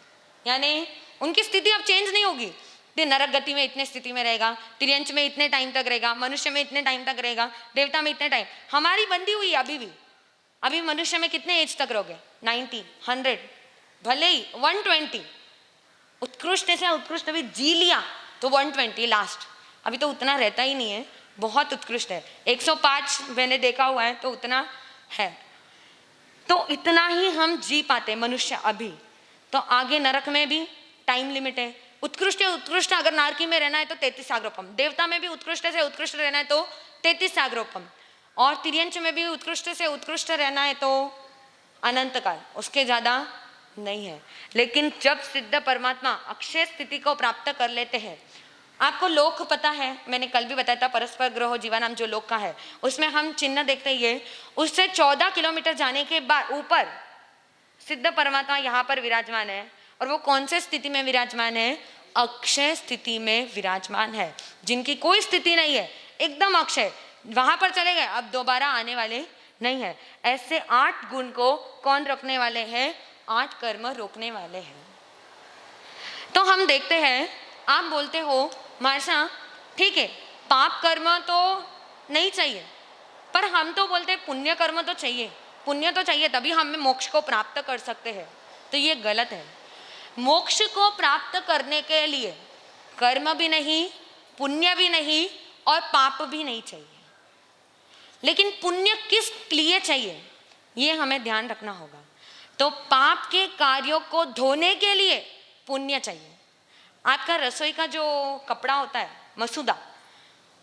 Speaker 1: यानी उनकी स्थिति अब चेंज नहीं होगी। नरक गति में इतने स्थिति में रहेगा, तिर्यंच में इतने टाइम तक रहेगा, मनुष्य में इतने टाइम तक रहेगा, देवता में इतने टाइम। हमारी बंदी हुई अभी भी। अभी मनुष्य में कितने एज तक रहोगे? 90, 100, भले ही 120। उत्कृष्ट से उत्कृष्ट भी जी लिया तो 120 लास्ट। अभी तो उतना रहता ही नहीं है, बहुत उत्कृष्ट है। 105 मैंने देखा हुआ है, तो उतना है। तो इतना ही हम जी पाते मनुष्य अभी। तो आगे नरक में भी टाइम लिमिट है। उत्कृष्ट उत्कृष्ट अगर नारकी में रहना है तो 33 सागरोपम, देवता में भी उत्कृष्ट से उत्कृष्ट रहना है तो 33 सागरोपम, और तिर्यंच में भी उत्कृष्ट से उत्कृष्ट रहना है तो अनंत काल, उसके ज्यादा नहीं है। लेकिन जब सिद्ध परमात्मा अक्षय स्थिति को प्राप्त कर लेते हैं, आपको लोक पता है, मैंने कल भी बताया था, परस्पर ग्रह जीवानाम जो लोक का है, उसमें हम चिन्ह देखते ही, उससे 14 किलोमीटर जाने के बाद ऊपर सिद्ध परमात्मा यहाँ पर विराजमान है। और वो कौन से स्थिति में विराजमान है? अक्षय स्थिति में विराजमान है, जिनकी कोई स्थिति नहीं है, एकदम अक्षय। वहां पर चले गए, अब दोबारा आने वाले नहीं है। ऐसे 8 गुण को कौन रोकने वाले हैं? 8 कर्म रोकने वाले हैं। तो हम देखते हैं, आप बोलते हो मार्सा ठीक है, पाप कर्म तो नहीं चाहिए, पर हम तो बोलते हैं पुण्य कर्म तो चाहिए, पुण्य तो चाहिए तभी हम मोक्ष को प्राप्त कर सकते हैं। तो ये गलत है। मोक्ष को प्राप्त करने के लिए कर्म भी नहीं, पुण्य भी नहीं और पाप भी नहीं चाहिए। लेकिन पुण्य किस लिए चाहिए ये हमें ध्यान रखना होगा। तो पाप के कार्यों को धोने के लिए पुण्य चाहिए। आपका रसोई का जो कपड़ा होता है, मसूदा,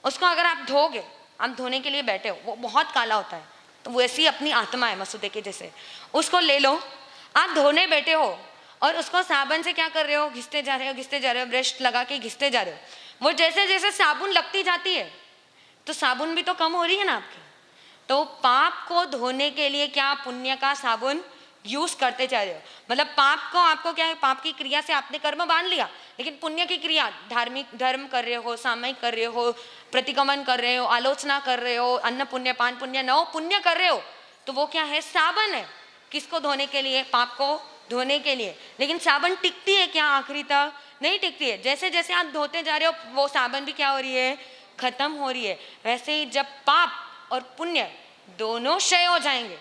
Speaker 1: उसको अगर आप धोगे, आप धोने के लिए बैठे हो, वो बहुत काला होता है, तो वैसी अपनी आत्मा है मसूदे के जैसे। उसको ले लो, आप धोने बैठे हो और उसको साबुन से क्या कर रहे हो? घिसते जा रहे हो, घिसते जा रहे हो, ब्रश लगा के घिसते जा रहे हो। वो जैसे जैसे साबुन लगती जाती है तो साबुन भी तो कम हो रही है ना आपकी। तो पाप को धोने के लिए क्या पुण्य का साबुन यूज करते जा रहे हो। मतलब पाप को, आपको क्या है, पाप की क्रिया से आपने कर्म बांध लिया, लेकिन पुण्य की क्रिया, धार्मिक धर्म कर रहे हो, सामयिक कर रहे हो, प्रतिगमन कर रहे हो, आलोचना कर रहे हो, अन्न पुण्य, पान पुण्य, नौ पुण्य कर रहे हो, तो वो क्या है? साबन है। किसको धोने के लिए? पाप को धोने के लिए। लेकिन साबन टिकती है क्या आखिरी तक? नहीं टिकती है। जैसे जैसे आप धोते जा रहे हो वो साबन भी क्या हो रही है? खत्म हो रही है। वैसे ही जब पाप और पुण्य दोनों क्षय हो जाएंगे,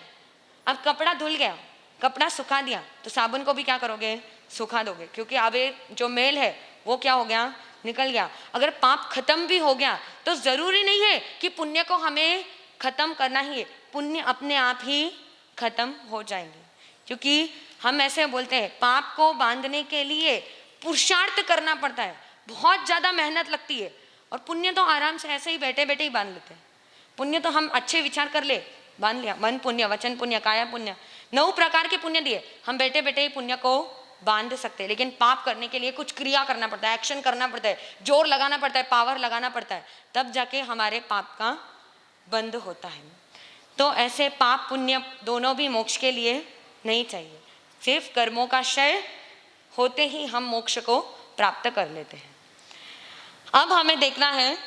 Speaker 1: अब कपड़ा धुल गया, कपड़ा सुखा दिया, तो साबुन को भी क्या करोगे? सुखा दोगे, क्योंकि अब जो मेल है वो क्या हो गया? निकल गया। अगर पाप खत्म भी हो गया तो जरूरी नहीं है कि पुण्य को हमें खत्म करना ही है, पुण्य अपने आप ही खत्म हो जाएंगे। क्योंकि हम ऐसे बोलते हैं पाप को बांधने के लिए पुरुषार्थ करना पड़ता है, बहुत ज्यादा मेहनत लगती है, और पुण्य तो आराम से ऐसे ही बैठे बैठे ही बांध लेते हैं। पुण्य तो हम अच्छे विचार कर ले बांध लिया, मन पुण्य, वचन पुण्य, काया पुण्य, 9 प्रकार के पुण्य दिए, हम बैठे बैठे ही पुण्य को बांध सकते हैं। लेकिन पाप करने के लिए कुछ क्रिया करना पड़ता है, एक्शन करना पड़ता है, जोर लगाना पड़ता है, पावर लगाना पड़ता है, तब जाके हमारे पाप का बंद होता है। तो ऐसे पाप पुण्य दोनों भी मोक्ष के लिए नहीं चाहिए, सिर्फ कर्मों का क्षय होते ही हम मोक्ष को प्राप्त कर लेते हैं। अब हमें देखना है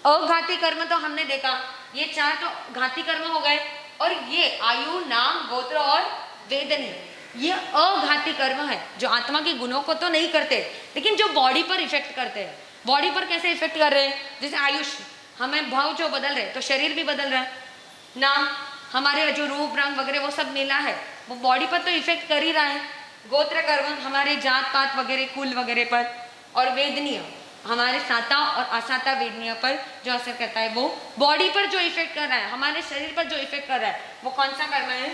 Speaker 1: अघाती कर्म, तो हमने देखा ये 4 तो घाती कर्म हो गए, और ये आयु, नाम, गोत्र और वेदनी, ये अघाती कर्म है जो आत्मा के गुणों को तो नहीं करते लेकिन जो बॉडी पर इफेक्ट करते हैं। बॉडी पर कैसे इफेक्ट कर रहे हैं? जैसे आयुष, हमें भाव जो बदल रहे तो शरीर भी बदल रहा है। नाम, हमारे जो रूप रंग वगैरह वो सब मिला है, वो बॉडी पर तो इफेक्ट कर ही रहा है। गोत्र कर्म हमारे जात पात वगैरह, कुल वगैरह पर, और वेदनीय हमारे साता और असाता वेदनीय पर जो असर करता है, वो बॉडी पर जो इफेक्ट कर रहा है, हमारे शरीर पर जो इफेक्ट कर रहा है, वो कौन सा कर्म है?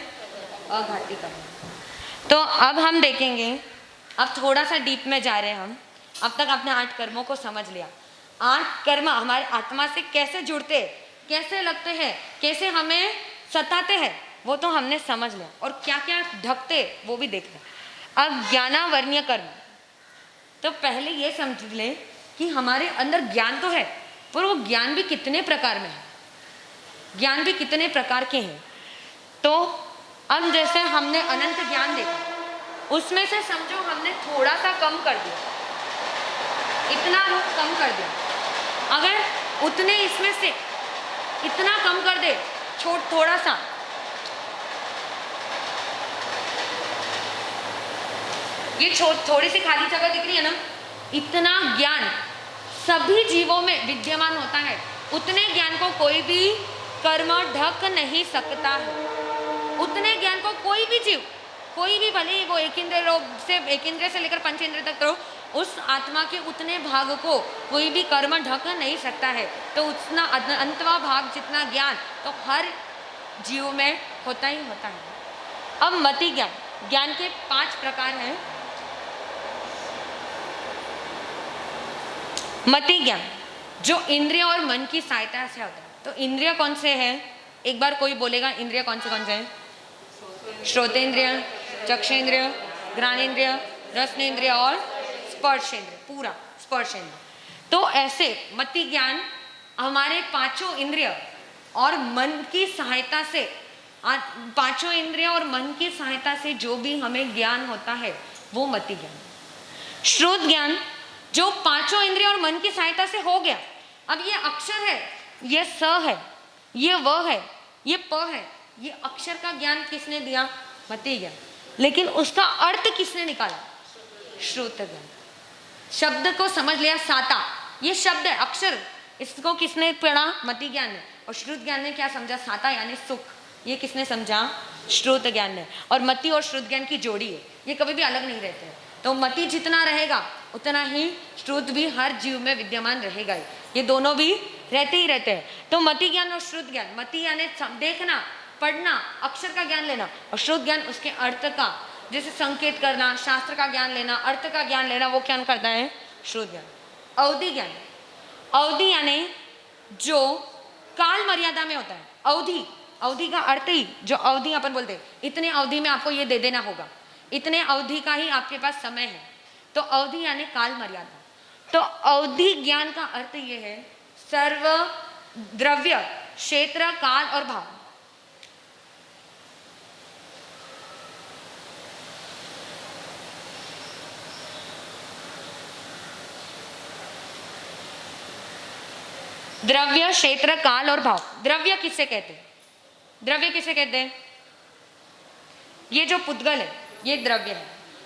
Speaker 1: अघाती कर्म। तो अब हम देखेंगे, अब थोड़ा सा डीप में जा रहे हैं हम। अब तक आपने 8 कर्मों को समझ लिया। 8 कर्म हमारे आत्मा से कैसे जुड़ते, कैसे लगते हैं, कैसे हमें सताते हैं, वो तो हमने समझ लिया, और क्या क्या ढकते वो भी देख लिया। अब ज्ञानावर्ण्य कर्म, तो पहले ये समझ ले कि हमारे अंदर ज्ञान तो है, पर वो ज्ञान भी कितने प्रकार में है, ज्ञान भी कितने प्रकार के हैं। तो अब जैसे हमने अनंत ज्ञान देखा, उसमें से समझो हमने थोड़ा सा कम कर दिया, इतना रूप कम कर दिया। अगर उतने इसमें से इतना कम कर दे, थोड़ा सा, ये थोड़ी सी खाली जगह दिख रही है ना, इतना ज्ञान सभी जीवों में विद्यमान होता है, उतने ज्ञान को कोई भी कर्म ढक नहीं सकता है। उतने ज्ञान को कोई भी जीव, कोई भी, भले ही वो एक इंद्रिय से लेकर 5 इंद्रिय तक तो, उस आत्मा के उतने भाग को कोई भी कर्म ढक नहीं सकता है। तो उतना अंतवा भाग जितना ज्ञान तो हर जीव में होता ही होता है। अब मति ज्ञान, ज्ञान के 5 प्रकार हैं। मति ज्ञान जो इंद्रिय और मन की सहायता से होता है। तो इंद्रिय कौन से हैं? एक बार कोई बोलेगा इंद्रिय कौन से हैं? श्रोतेंद्रिय, चक्षेंद्रिय, घ्राणेंद्रिय, रसनेंद्रिय और स्पर्शेंद्रिय, पूरा स्पर्शेंद्रिय। तो ऐसे मति ज्ञान हमारे 5 इंद्रिय और मन की सहायता से, 5 इंद्रिय और मन की सहायता से जो भी हमें ज्ञान होता है वो मति ज्ञान। श्रोत ज्ञान जो 5 इंद्रिय और मन की सहायता से हो गया। अब ये अक्षर है, ये स है, ये व है, ये प है, ये अक्षर का ज्ञान किसने दिया? मति ज्ञान। लेकिन उसका अर्थ किसने निकाला? श्रुत ज्ञान। शब्द को समझ लिया, साता ये शब्द है, अक्षर, इसको किसने पढ़ा? मति ज्ञान ने। और श्रुत ज्ञान ने क्या समझा? साता यानी सुख, ये किसने समझा? श्रुत ज्ञान ने। और मति और श्रुत ज्ञान की जोड़ी है, ये कभी भी अलग नहीं रहते हैं। तो मति जितना रहेगा उतना ही श्रुत भी हर जीव में विद्यमान रहेगा ही, ये दोनों भी रहते ही रहते हैं। तो मति ज्ञान और श्रुत ज्ञान, मति यानी देखना, पढ़ना, अक्षर का ज्ञान लेना, और श्रुत ज्ञान उसके अर्थ का, जैसे संकेत करना, शास्त्र का ज्ञान लेना, अर्थ का ज्ञान लेना, वो ज्ञान करता है श्रुत ज्ञान। अवधि ज्ञान, अवधि यानी जो काल मर्यादा में होता है। अवधि, अवधि का अर्थ ही जो अवधि अपन बोलते हैं, इतने अवधि में आपको ये दे देना होगा, इतने अवधि का ही आपके पास समय है, तो अवधि यानी काल मर्यादा। तो अवधि ज्ञान का अर्थ ये है सर्व द्रव्य, क्षेत्र, काल और भाव। द्रव्य, क्षेत्र, काल और भाव। द्रव्य किसे कहते हैं? द्रव्य किसे कहते हैं? ये जो पुद्गल है ये द्रव्य है।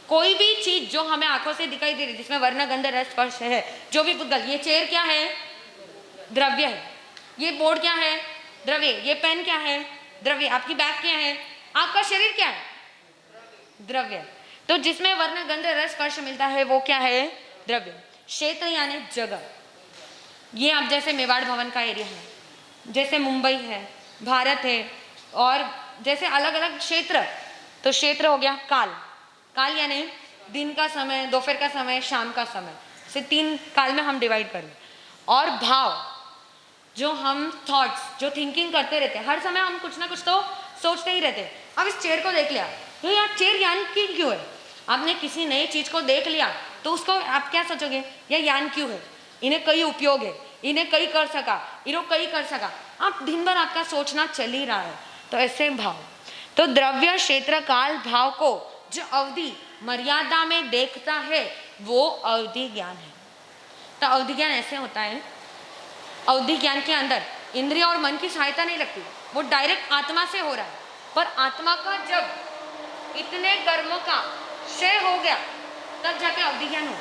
Speaker 1: कोई भी चीज जो हमें आंखों से दिखाई दे रही है, जिसमें वर्ण, गंध, रस, स्पर्श है, जो भी पुद्गल, ये चेयर क्या है? द्रव्य है। ये बोर्ड क्या है? द्रव्य। ये पेन क्या है? द्रव्य। आपकी बैग क्या है? आपका शरीर क्या है? द्रव्य। तो जिसमें वर्ण गंध रस स्पर्श मिलता है वो क्या है? द्रव्य। क्षेत्र यानी जगह। ये आप जैसे मेवाड़ भवन का एरिया है, जैसे मुंबई है, भारत है, और जैसे अलग अलग क्षेत्र। तो क्षेत्र हो गया काल। काल यानी दिन का समय, दोपहर का समय, शाम का समय, से 3 काल में हम डिवाइड करें। और भाव, जो हम थॉट्स, जो थिंकिंग करते रहते हैं, हर समय हम कुछ ना कुछ तो सोचते ही रहते हैं। अब इस चेयर को देख लिया तो यार चेयर यान की क्यों है? आपने किसी नई चीज को देख लिया तो उसको आप क्या सोचोगे? यह यान क्यों है? इन्हें कई उपयोग है, इन्हें कई कर सका, इन्हें कई कर सका। आप दिन भर आपका सोचना चल ही रहा है। तो ऐसे भाव। तो द्रव्य, क्षेत्र, काल, भाव को जो अवधि मर्यादा में देखता है वो अवधि ज्ञान है। तो अवधि ज्ञान ऐसे होता है, अवधि ज्ञान के अंदर इंद्रिय और मन की सहायता नहीं लगती, वो डायरेक्ट आत्मा से हो रहा है। पर आत्मा का जब इतने कर्मों का क्षय हो गया तब जाके अवधि ज्ञान हो।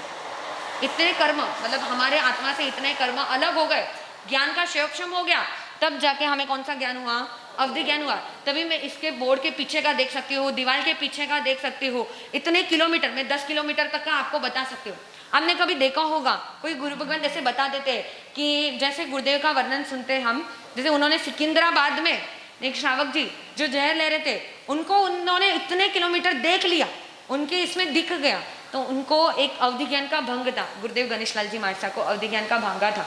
Speaker 1: इतने कर्म मतलब हमारे आत्मा से इतने कर्म अलग हो गए, ज्ञान का क्षयोक्षम हो गया, तब जाके हमें कौन सा ज्ञान हुआ? अवधि ज्ञान हुआ। तभी मैं इसके बोर्ड के पीछे का देख सकती हूँ, दीवार के पीछे का देख सकती हूँ, इतने किलोमीटर में 10 किलोमीटर तक का आपको बता सकती हूँ। हमने कभी देखा होगा कोई गुरु भगवान जैसे बता देते हैं कि जैसे गुरुदेव का वर्णन सुनते हैं हम, जैसे उन्होंने सिकंदराबाद में एक श्रावक जी जो जहर ले रहे थे, उनको उन्होंने इतने किलोमीटर देख लिया, उनके इसमें दिख गया, तो उनको एक अवधि ज्ञान का भंग था। गुरुदेव गणेश लाल जी महाराज को अवधि ज्ञान का भांगा था,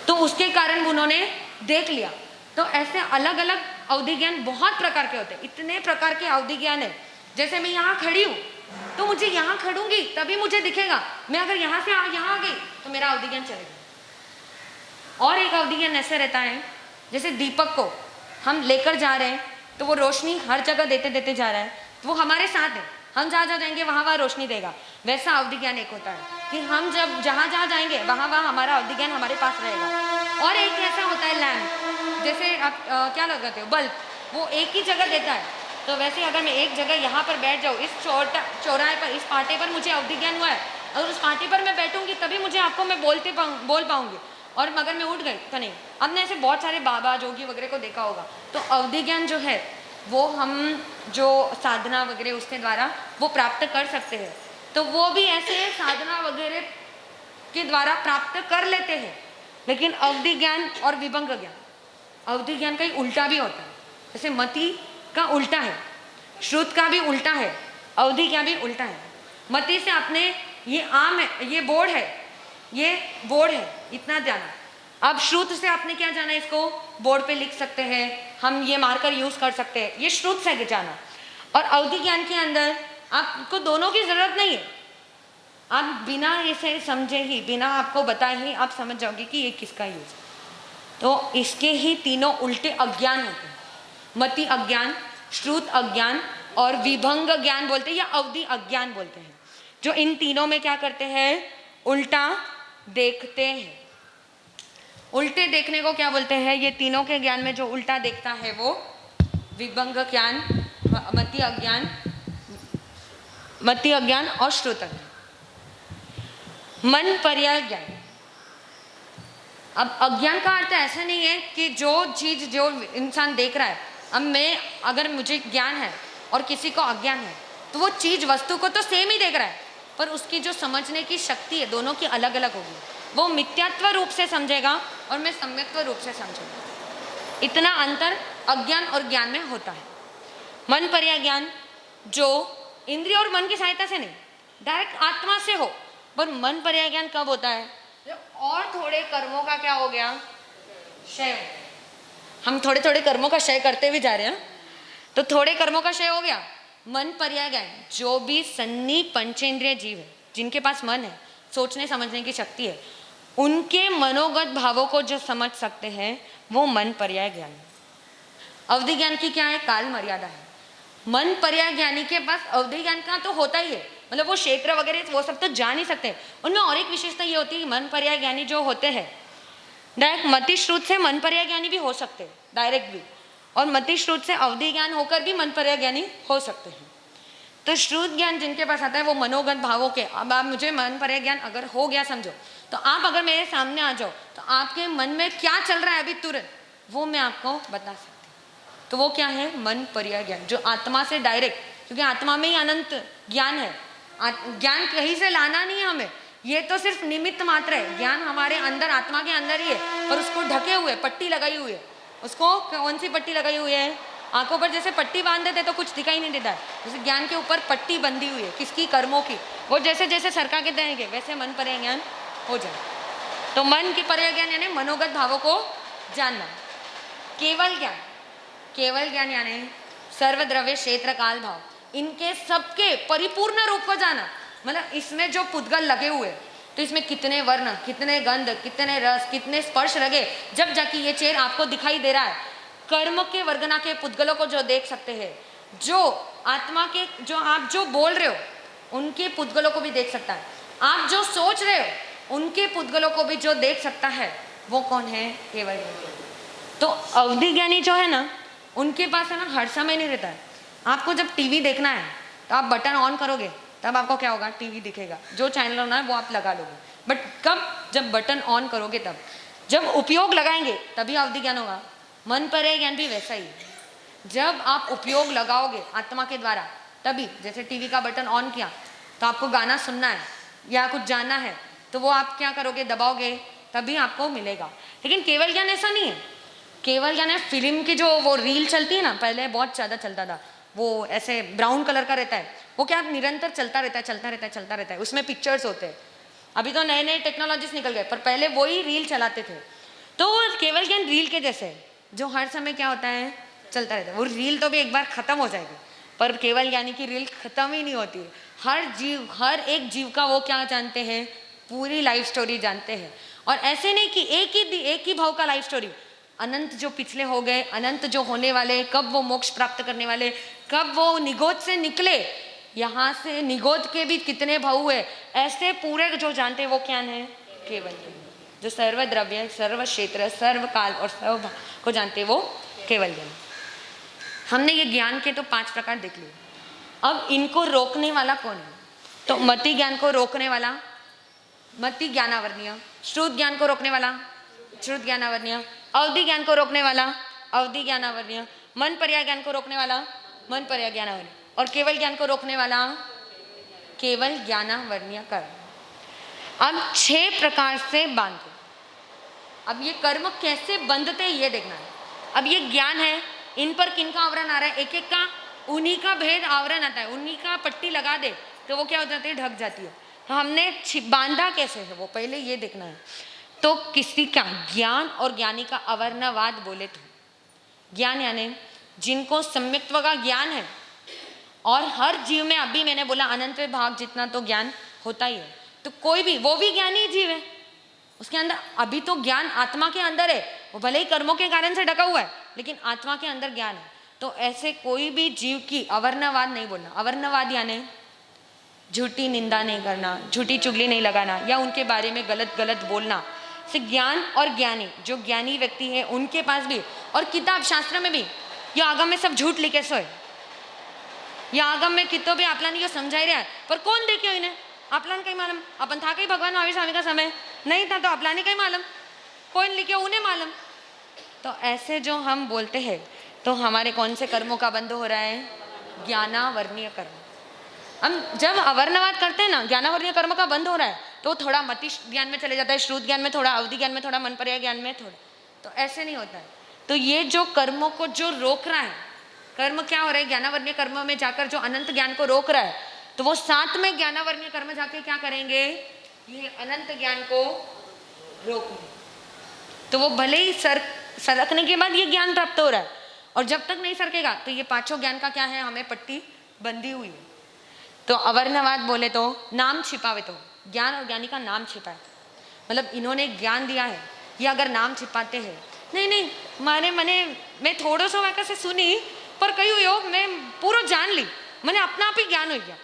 Speaker 1: तो उसके कारण उन्होंने देख लिया। तो ऐसे अलग अलग अवधि ज्ञान बहुत प्रकार के होते हैं। इतने प्रकार के अवधि ज्ञान है। जैसे मैं यहाँ खड़ी हूँ तो मुझे यहाँ खड़ूंगी तभी मुझे दिखेगा, मैं अगर यहाँ से यहाँ आ गई तो मेरा अवधि ज्ञान चलेगा। और एक अवधि ज्ञान ऐसे रहता है, जैसे दीपक को हम लेकर जा रहे हैं तो वो रोशनी हर जगह देते देते जा रहा है, तो वो हमारे साथ है, हम जहाँ जहाँ जाएंगे वहाँ वहाँ रोशनी देगा। वैसा अवधि ज्ञान एक होता है कि हम जब जहाँ जहाँ जाएंगे वहाँ वहाँ हमारा अवधि ज्ञान हमारे पास रहेगा। और एक ऐसा होता है लैम्प, जैसे आप क्या लगाते हो बल्ब, वो एक ही जगह देता है। तो वैसे अगर मैं एक जगह यहाँ पर बैठ जाऊँ, इस चौराहे पर, इस पाटे पर मुझे अवधि ज्ञान हुआ है, अगर उस पाटे पर मैं बैठूंगी तभी मुझे आपको मैं बोल पाऊंगी, और मगर मैं उठ गई तो नहीं। हमने ऐसे बहुत सारे बाबा जोगी वगैरह को देखा होगा। तो अवधि ज्ञान जो है वो हम जो साधना वगैरह उसके द्वारा वो प्राप्त कर सकते हैं। तो वो भी ऐसे साधना वगैरह के द्वारा प्राप्त कर लेते हैं। लेकिन अवधि ज्ञान और विभंग ज्ञान, अवधि ज्ञान का ही उल्टा भी होता है। जैसे मति का उल्टा है, श्रुत का भी उल्टा है, अवधि का भी उल्टा है। मति से अपने ये आम है, ये बोर्ड है, ये बोर्ड है, इतना जाना। अब श्रुत से आपने क्या जाना, इसको बोर्ड पे लिख सकते हैं, हम ये मार्कर यूज कर सकते हैं, ये श्रुत से जाना। और अवधि ज्ञान के अंदर आपको दोनों की जरूरत नहीं है। आप बिना इसे समझे ही, बिना आपको बताए ही आप समझ जाओगे कि ये किसका यूज है। तो इसके ही तीनों उल्टे अज्ञान होते हैं, मति अज्ञान, श्रुत अज्ञान और विभंग ज्ञान बोलते हैं, या अवधि अज्ञान बोलते हैं। जो इन तीनों में क्या करते हैं, उल्टा देखते हैं। उल्टे देखने को क्या बोलते हैं? ये तीनों के ज्ञान में जो उल्टा देखता है वो विभंग ज्ञान, मति अज्ञान और श्रुत अज्ञान। मन पर्याय ज्ञान। अब अज्ञान का अर्थ ऐसा नहीं है कि जो चीज जो इंसान देख रहा है, अब मैं अगर मुझे ज्ञान है और किसी को अज्ञान है तो वो चीज वस्तु को तो सेम ही देख रहा है, पर उसकी जो समझने की शक्ति है दोनों की अलग अलग होगी। वो मिथ्यात्व रूप से समझेगा और मैं सम्यक्त्व रूप से समझूंगा। इतना अंतर अज्ञान और ज्ञान में होता है। मन पर्याय ज्ञान जो इंद्रिय और मन की सहायता से नहीं, डायरेक्ट आत्मा से हो। पर मन पर्याय ज्ञान कब होता है? और थोड़े कर्मों का क्या हो गया, क्षय। हम थोड़े थोड़े कर्मों का क्षय करते हुए जा रहे हैं, तो थोड़े कर्मों का क्षय हो गया। मन पर्याय ज्ञान जो भी सन्नी पंचेंद्रिय जीव है, जिनके पास मन है, सोचने समझने की शक्ति है, उनके मनोगत भावों को जो समझ सकते हैं वो मन पर्याय ज्ञान है। अवधि ज्ञान की क्या है? काल मर्यादा है। मन पर्याय ज्ञानी के पास अवधि ज्ञान का तो होता ही है, मतलब वो क्षेत्र वगैरह वो सब तो जान ही सकते हैं। उनमें और एक विशेषता ये होती है कि मन पर्याय ज्ञानी जो होते हैं डायरेक्ट मति श्रुत से मन पर्याय ज्ञानी भी हो सकते हैं, डायरेक्ट भी, और मति श्रुत से अवधि ज्ञान होकर भी मन पर्याय ज्ञानी हो सकते हैं। तो श्रुत ज्ञान जिनके पास आता है वो मनोगत भावों के, अब आप मुझे मन पर्याय ज्ञान अगर हो गया समझो, तो आप अगर मेरे सामने आ जाओ तो आपके मन में क्या चल रहा है अभी तुरंत वो मैं आपको बता सकती हूँ। तो वो क्या है? मन पर्याय ज्ञान, जो आत्मा से डायरेक्ट, क्योंकि आत्मा में ही अनंत ज्ञान है, ज्ञान कहीं से लाना नहीं है हमें, ये तो सिर्फ निमित्त मात्र है। ज्ञान हमारे अंदर, आत्मा के अंदर ही है, पर उसको ढके हुए पट्टी लगाई हुई है। उसको कौन सी पट्टी लगाई हुई है? आंखों पर जैसे पट्टी बांध देते तो कुछ दिखाई नहीं देता है, जैसे ज्ञान के ऊपर पट्टी बंधी हुई है। किसकी? कर्मों की। वो जैसे जैसे सरका के देंगे वैसे मन पर ज्ञान हो जाए। तो मन की पर ज्ञान यानी मनोगत भावों को जानना। केवल ज्ञान, केवल ज्ञान यानी सर्वद्रव्य क्षेत्र काल भाव, इनके सबके परिपूर्ण रूप को जाना। मतलब इसमें जो पुद्गल लगे हुए, तो इसमें कितने वर्ण, कितने गंध, कितने रस, कितने स्पर्श लगे, जब जाके ये चेर आपको दिखाई दे रहा है। कर्म के वर्गना के पुद्गलों को जो देख सकते हैं, जो आत्मा के, जो आप जो बोल रहे हो उनके पुद्गलों को भी देख सकता है। आप जो सोच रहे हो उनके पुद्गलों को भी जो देख सकता है, वो कौन है? केवल। तो अवधि ज्ञानी जो है ना, उनके पास है ना हर समय नहीं रहता है। आपको जब टीवी देखना है तो आप बटन ऑन करोगे, तब आपको क्या होगा? टीवी दिखेगा, जो चैनल होना है वो आप लगा लोगे। बट कब? जब बटन ऑन करोगे तब। जब उपयोग लगाएंगे तभी अवधि ज्ञान होगा। मन पर ज्ञान भी वैसा ही, जब आप उपयोग लगाओगे आत्मा के द्वारा तभी। जैसे टीवी का बटन ऑन किया तो आपको गाना सुनना है या कुछ जानना है, तो वो आप क्या करोगे? दबाओगे, तभी आपको मिलेगा। लेकिन केवल ज्ञान ऐसा नहीं है। केवल ज्ञान है फिल्म की जो वो रील चलती है ना, पहले बहुत ज़्यादा चलता था, वो ऐसे ब्राउन कलर का रहता है, वो क्या निरंतर चलता रहता है, चलता रहता है, चलता रहता है। उसमें पिक्चर्स होते हैं। अभी तो नए नए टेक्नोलॉजीज निकल गए, पर पहले वही रील चलाते थे। तो वो केवल ज्ञान रील के जैसे है, जो हर समय क्या होता है? चलता रहता है। वो रील तो भी एक बार खत्म हो जाएगी, पर केवल ज्ञानी की रील खत्म ही नहीं होती। हर जीव, हर एक जीव का वो क्या जानते हैं? पूरी लाइफ स्टोरी जानते हैं। और ऐसे नहीं कि एक ही भाव का लाइफ स्टोरी, अनंत जो पिछले हो गए, अनंत जो होने वाले, कब वो मोक्ष प्राप्त करने वाले, कब वो निगोद से निकले, यहाँ से निगोद के भी कितने भाव हुए, ऐसे पूरे जो जानते हैं वो क्या है? केवल ज्ञान। जो सर्व द्रव्य, सर्व क्षेत्र, सर्व काल और सर्व भाव को जानते हैं वो केवल ज्ञान। हमने ये ज्ञान के तो 5 प्रकार देख लिए। अब इनको रोकने वाला कौन है? तो मति ज्ञान को रोकने वाला मति ज्ञानावर्णीय, श्रुत ज्ञान को रोकने वाला श्रुत ज्ञानावर्णीय, अवधि ज्ञान को रोकने वाला अवधि ज्ञानावर्णीय, मन पर्याय ज्ञान को रोकने वाला मन पर्याय ज्ञानावर्णीय, और केवल ज्ञान को रोकने वाला केवल ज्ञानावर्णीय कर्म। अब 6 प्रकार से बांधो। अब ये कर्म कैसे बंधते हैं ये देखना है। अब ये ज्ञान है, इन पर किनका आवरण आ रहा है? एक एक का, उन्हीं का भेद आवरण आता है। उन्हीं का पट्टी लगा दे तो वो क्या हो जाती है? ढक जाती है। तो हमने बांधा कैसे है वो पहले ये देखना है। तो किसी का ज्ञान और ज्ञानी का अवर्णवाद बोले तो, ज्ञान यानी जिनको सम्यक्त्व का ज्ञान है, और हर जीव में, अभी मैंने बोला अनंत भाग जितना तो ज्ञान होता ही है, तो कोई भी, वो भी ज्ञानी जीव है, उसके अंदर अभी तो ज्ञान आत्मा के अंदर है, वो भले ही कर्मों के कारण से ढका हुआ है, लेकिन आत्मा के अंदर ज्ञान है। तो ऐसे कोई भी जीव की अवर्णवाद नहीं बोलना। अवर्णवाद यानी झूठी निंदा नहीं करना, झूठी चुगली नहीं लगाना, या उनके बारे में गलत गलत बोलना। से ज्ञान और ज्ञानी, जो ज्ञानी व्यक्ति है उनके पास भी, और किताब शास्त्र में भी, ये आगम में सब झूठ लिखे सोए, या आगम में कितो भी आपलानी जो समझाई रहा है, पर कौन देखे इन्हें? आपलान कहीं मालूम? अपन था कहीं भगवान महावीर स्वामी का समय नहीं था, तो आपलानी कहीं मालूम? कौन लिखे उन्हें मालूम। तो ऐसे जो हम बोलते हैं, तो हमारे कौन से कर्मों का बंध हो रहा है? ज्ञानावर्णीय कर्म। हम जब अवर्णवाद करते हैं ना, ज्ञानावर्णीय कर्म का बंद हो रहा है, तो थोड़ा मति ज्ञान में चले जाता है, श्रुत ज्ञान में थोड़ा, अवधि ज्ञान में थोड़ा, मन पर्याय ज्ञान में थोड़ा। तो ऐसे नहीं होता है। तो ये जो कर्मों को जो रोक रहा है, कर्म क्या हो रहा है? ज्ञानावर्णीय कर्म में जाकर जो अनंत ज्ञान को रोक रहा है, तो वो साथ में ज्ञानावर्णीय कर्म जाके क्या करेंगे? ये अनंत ज्ञान को रोकेंगे। तो वो भले ही सरकने के बाद ये ज्ञान प्राप्त हो रहा है, और जब तक नहीं सरकेगा तो ये 5 ज्ञान का क्या है? हमें पट्टी बंधी हुई है। तो अवर्णवाद बोले तो नाम छिपावे, तो ज्ञान और ज्ञानी का नाम छिपा है, मतलब इन्होंने ज्ञान दिया है, ये अगर नाम छिपाते हैं, नहीं माने मैं थोड़ा सा वाक़ा से सुनी, पर कही हुई हो मैं पूरा जान ली, मैंने अपना आप ही ज्ञान हो गया।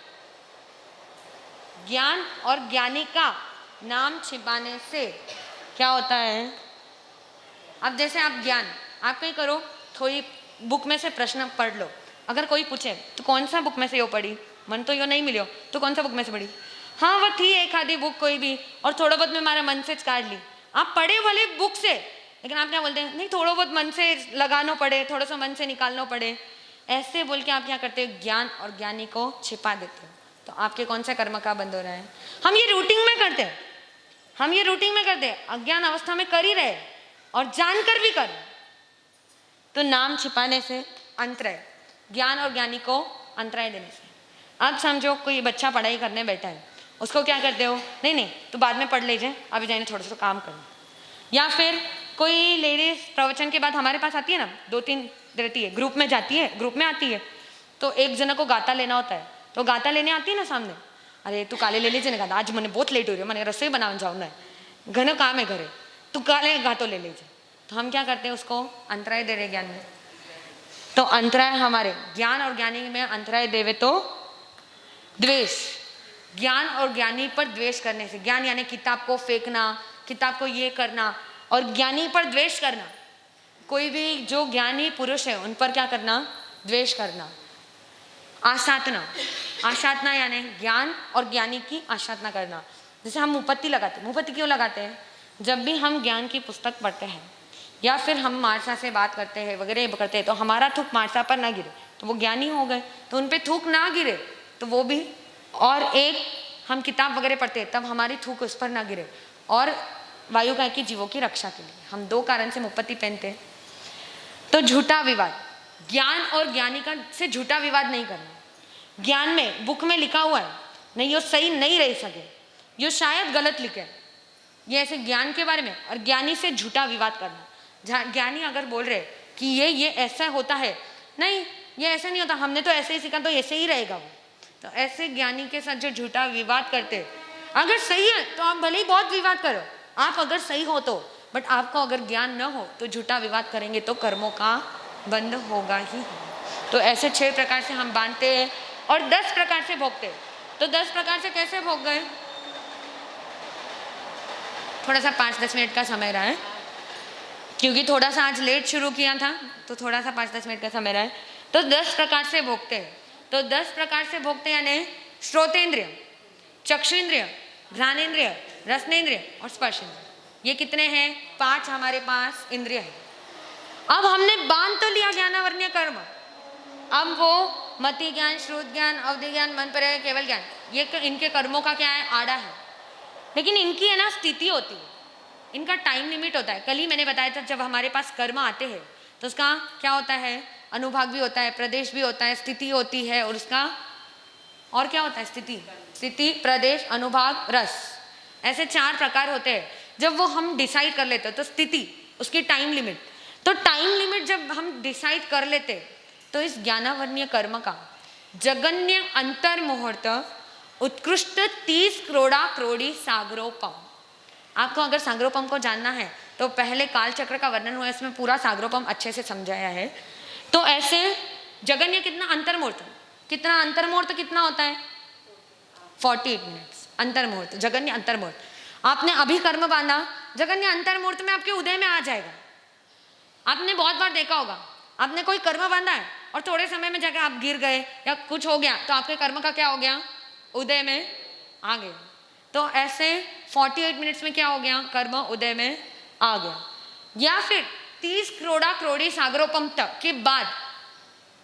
Speaker 1: ज्ञान और ज्ञानी का नाम छिपाने से क्या होता है? अब जैसे आप ज्ञान, आप कहीं करो, थोड़ी बुक में से प्रश्न पढ़ लो, अगर कोई पूछे तो कौन सा बुक में से यो पढ़ी, मन तो यो नहीं मिलो, तो कौन सा बुक में से पढ़ी? हाँ वो थी एक आधी बुक कोई भी, और थोड़ा बहुत मैं हमारे मन से काट ली। आप पढ़े भले बुक से, लेकिन आप क्या बोलते हैं? नहीं थोड़ा बहुत मन से लगाना पड़े, थोड़ा सा मन से निकालना पड़े। ऐसे बोल के आप क्या करते हो? ज्ञान और ज्ञानी को छिपा देते हो। तो आपके कौन से कर्म का बंद हो रहा है? हम ये रूटीन में करते हैं, हम ये रूटीन में करते हैं, अज्ञान अवस्था में कर ही रहे और जानकर भी कर। तो नाम छिपाने से अंतराय, ज्ञान और ज्ञानी को अंतराय देने से। अब समझो कोई बच्चा पढ़ाई करने बैठा है, उसको क्या करते हो, नहीं नहीं तो बाद में पढ़ लीजिए, अभी जाइए थोड़ा सा काम करना। या फिर कोई लेडीज प्रवचन के बाद हमारे पास आती है ना, 2-3 रहती है, ग्रुप में जाती है, ग्रुप में आती है, तो एक जना को गाता लेना होता है, तो गाता लेने आती है ना सामने, अरे तू काले ले लीजिए ना गाता, आज मैंने बहुत लेट हो रही है, मैंने रसोई बनाने जाऊँ है, घना काम है घरे, तू काले गातो ले लीजिए। तो हम क्या करते हैं, उसको अंतराय दे रहे ज्ञान में। तो अंतराय हमारे ज्ञान और ज्ञानी में अंतराय देवे तो द्वेष, ज्ञान और ज्ञानी पर द्वेष करने से, ज्ञान यानी किताब को फेंकना, किताब को ये करना, और ज्ञानी पर द्वेष करना, कोई भी जो ज्ञानी पुरुष है उन पर क्या करना, द्वेष करना। आशातना, आशातना यानी ज्ञान और ज्ञानी की आशातना करना। जैसे हम मुपत्ति लगाते हैं, मुपत्ति क्यों लगाते हैं, जब भी हम ज्ञान की पुस्तक पढ़ते हैं या फिर हम मार्सा से बात करते हैं वगैरह करते हैं, तो हमारा थूक मार्सा पर ना गिरे तो वो ज्ञानी हो गए, तो उन पे थूक ना गिरे तो वो भी, और एक हम किताब वगैरह पढ़ते हैं तब हमारी थूक उस पर ना गिरे, और वायु का की जीवों की रक्षा के लिए हम 2 कारण से मुपत्ति पहनते हैं। तो झूठा विवाद, ज्ञान और ज्ञानी का से झूठा विवाद नहीं करना। ज्ञान में बुक में लिखा हुआ है, नहीं ये सही नहीं रह सके, ये शायद गलत लिखे, ये ऐसे ज्ञान के बारे में, और ज्ञानी से झूठा विवाद करना। ज्ञानी अगर बोल रहे कि ये ऐसा होता है, नहीं ये ऐसा नहीं होता, हमने तो ऐसे ही सीखा तो ऐसे ही रहेगा वो, तो ऐसे ज्ञानी के साथ जो झूठा विवाद करते, अगर सही है तो आप भले ही बहुत विवाद करो, आप अगर सही हो तो, बट आपको अगर ज्ञान न हो तो झूठा विवाद करेंगे तो कर्मों का बंध होगा ही। तो ऐसे 6 प्रकार से हम बांधते हैं और 10 प्रकार से भोगते हैं। तो 10 प्रकार से कैसे भोग गए, थोड़ा सा 5-10 मिनट का समय रहा है, क्योंकि थोड़ा सा आज लेट शुरू किया था तो थोड़ा सा 5-10 मिनट का समय रहा है। तो 10 प्रकार से भोगते हैं। तो 10 प्रकार से भोगते यानी श्रोतेंद्रिय, चक्षुन्द्रिय, घ्राणेन्द्रिय, रसनेन्द्रिय और स्पर्शेंद्रिय। ये कितने हैं, 5 हमारे पास इंद्रिय है। अब हमने बांध तो लिया ज्ञानावर्ण्य कर्म, अब वो मति ज्ञान, श्रुत ज्ञान, अवधि ज्ञान, मन पर केवल ज्ञान, ये इनके कर्मों का क्या है, आड़ा है। लेकिन इनकी है ना स्थिति होती है, इनका टाइम लिमिट होता है। कल ही मैंने बताया था जब हमारे पास कर्म आते हैं तो उसका क्या होता है, अनुभाग भी होता है, प्रदेश भी होता है, स्थिति होती है, और उसका और क्या होता है, स्थिति, प्रदेश, अनुभाग, रस, ऐसे 4 प्रकार होते हैं। जब वो हम डिसाइड कर लेते तो स्थिति, उसकी टाइम लिमिट, तो टाइम लिमिट जब हम डिसाइड कर लेते तो इस ज्ञानावर्ण्य कर्म का जगन्य अंतर मुहूर्त उत्कृष्ट 30 करोड़ा करोड़ी सागरोपम। आपको अगर सागरोपम को जानना है तो पहले काल चक्र का वर्णन हुआ है, इसमें पूरा सागरोपम अच्छे से समझाया है। तो ऐसे जगन्य कितना अंतर्मुहूर्त, कितना अंतर्मुहूर्त कितना होता है, 48 मिनट्स अंतर्मुहूर्त, जगन्य अंतर्मुहूर्त। आपने अभी कर्म बांधा, जगन्य अंतर्मुहूर्त में आपके उदय में आ जाएगा। आपने बहुत बार देखा होगा, आपने कोई कर्म बांधा है और थोड़े समय में जाकर आप गिर गए या कुछ हो गया तो आपके कर्म का क्या हो गया, उदय में आ गया। तो ऐसे 48 मिनट्स में क्या हो गया, कर्म उदय में आ गया। या फिर 30 करोड़ा करोड़ी सागरोपम तक के बाद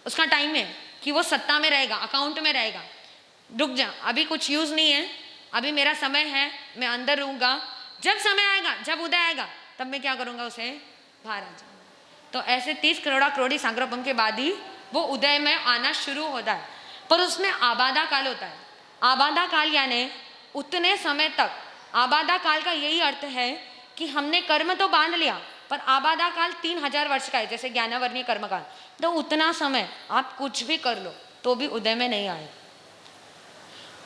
Speaker 1: उसका टाइम है कि वो सत्ता में रहेगा, अकाउंट में रहेगा। रुक जा, अभी कुछ यूज नहीं है, अभी मेरा समय है, मैं अंदर रहूंगा, जब समय आएगा, जब उदय आएगा तब मैं क्या करूंगा, उसे बाहर आ जाऊंगा। तो ऐसे 30 करोड़ा करोड़ी सागरोपम के बाद ही वो उदय में आना शुरू होता है। पर उसमें आबादा काल होता है। आबादा काल यानी उतने समय तक, आबादा काल का यही अर्थ है कि हमने कर्म तो बांध लिया पर आबादा काल 3000 वर्ष का है, जैसे ज्ञानावर्णीय कर्म काल। तो उतना समय आप कुछ भी कर लो तो भी उदय में नहीं आए।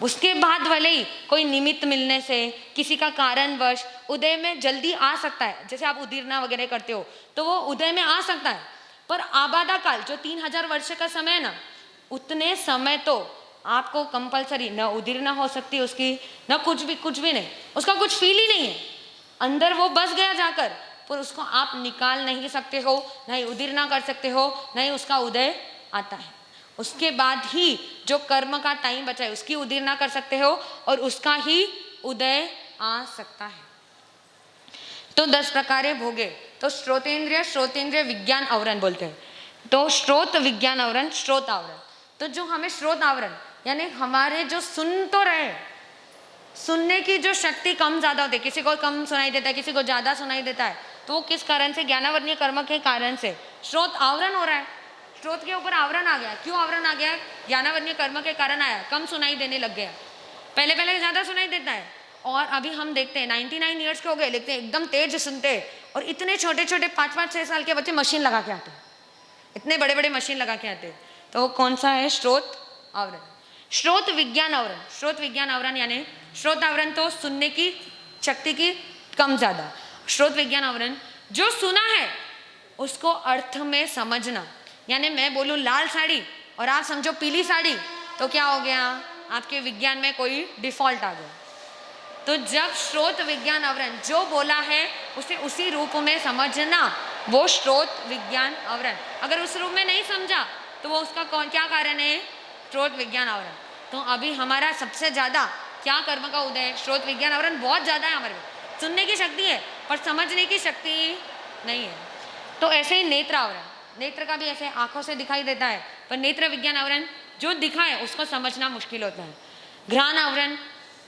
Speaker 1: उसके बाद भले ही कोई निमित्त मिलने से, किसी का कारणवश उदय में जल्दी आ सकता है, जैसे आप उदीरना वगैरह करते हो तो वो उदय में आ सकता है। पर आबादा काल जो 3000 वर्ष का समय है ना, उतने समय तो आपको कंपलसरी न उदीरना हो सकती है उसकी, न कुछ भी नहीं, उसका कुछ फील ही नहीं है, अंदर वो बस गया जाकर, पर उसको आप निकाल नहीं सकते हो, नहीं उदीरना कर सकते हो, नहीं उसका उदय आता है। उसके बाद ही जो कर्म का टाइम बचा है उसकी उदीरना कर सकते हो और उसका ही उदय आ सकता है। तो 10 प्रकारे भोगे। तो श्रोतेंद्रिय विज्ञान आवरण बोलते हैं। तो श्रोत विज्ञान आवरण, श्रोत आवरण। तो जो हमें श्रोत आवरण यानी हमारे जो सुन तो रहे, सुनने की जो शक्ति कम ज्यादा होती है, किसी को कम सुनाई देता है, किसी को ज्यादा सुनाई देता है, तो वो किस कारण से? ज्ञानावर्णीय कर्म के कारण से श्रोत आवरण हो रहा है, श्रोत के ऊपर आवरण आ गया। क्यों आवरण आ गया? ज्ञानावर्णीय कर्म के कारण आया, कम सुनाई देने लग गया। पहले पहले ज्यादा सुनाई देता है, और अभी हम देखते हैं 99 ईयर्स के हो गए लेकिन एकदम तेज सुनते हैं, और इतने छोटे छोटे 5-5-6 साल के बच्चे मशीन लगा के आते हैं, इतने बड़े बड़े मशीन लगा के आते हैं। तो वो कौन सा है? श्रोत आवरण। श्रोत विज्ञान आवरण, श्रोत विज्ञान आवरण यानी श्रोत आवरण तो सुनने की शक्ति की कम ज्यादा, श्रोत विज्ञान आवरण जो सुना है उसको अर्थ में समझना। यानी मैं बोलूं लाल साड़ी और आप समझो पीली साड़ी, तो क्या हो गया? आपके विज्ञान में कोई डिफॉल्ट आ गया। तो जब श्रोत विज्ञान आवरण जो बोला है उसे उसी रूप में समझना, वो श्रोत विज्ञान आवरण। अगर उस रूप में नहीं समझा तो वो उसका क्या कारण है? श्रोत विज्ञान आवरण। तो अभी हमारा सबसे ज्यादा क्या कर्म का उदय है? श्रोत विज्ञान आवरण बहुत ज्यादा है हमारे में। सुनने की शक्ति है पर समझने की शक्ति नहीं है। तो ऐसे ही नेत्र आवरण, नेत्र का भी ऐसे आंखों से दिखाई देता है, पर नेत्र विज्ञान आवरण जो दिखा है उसको समझना मुश्किल होता है। घ्राण आवरण,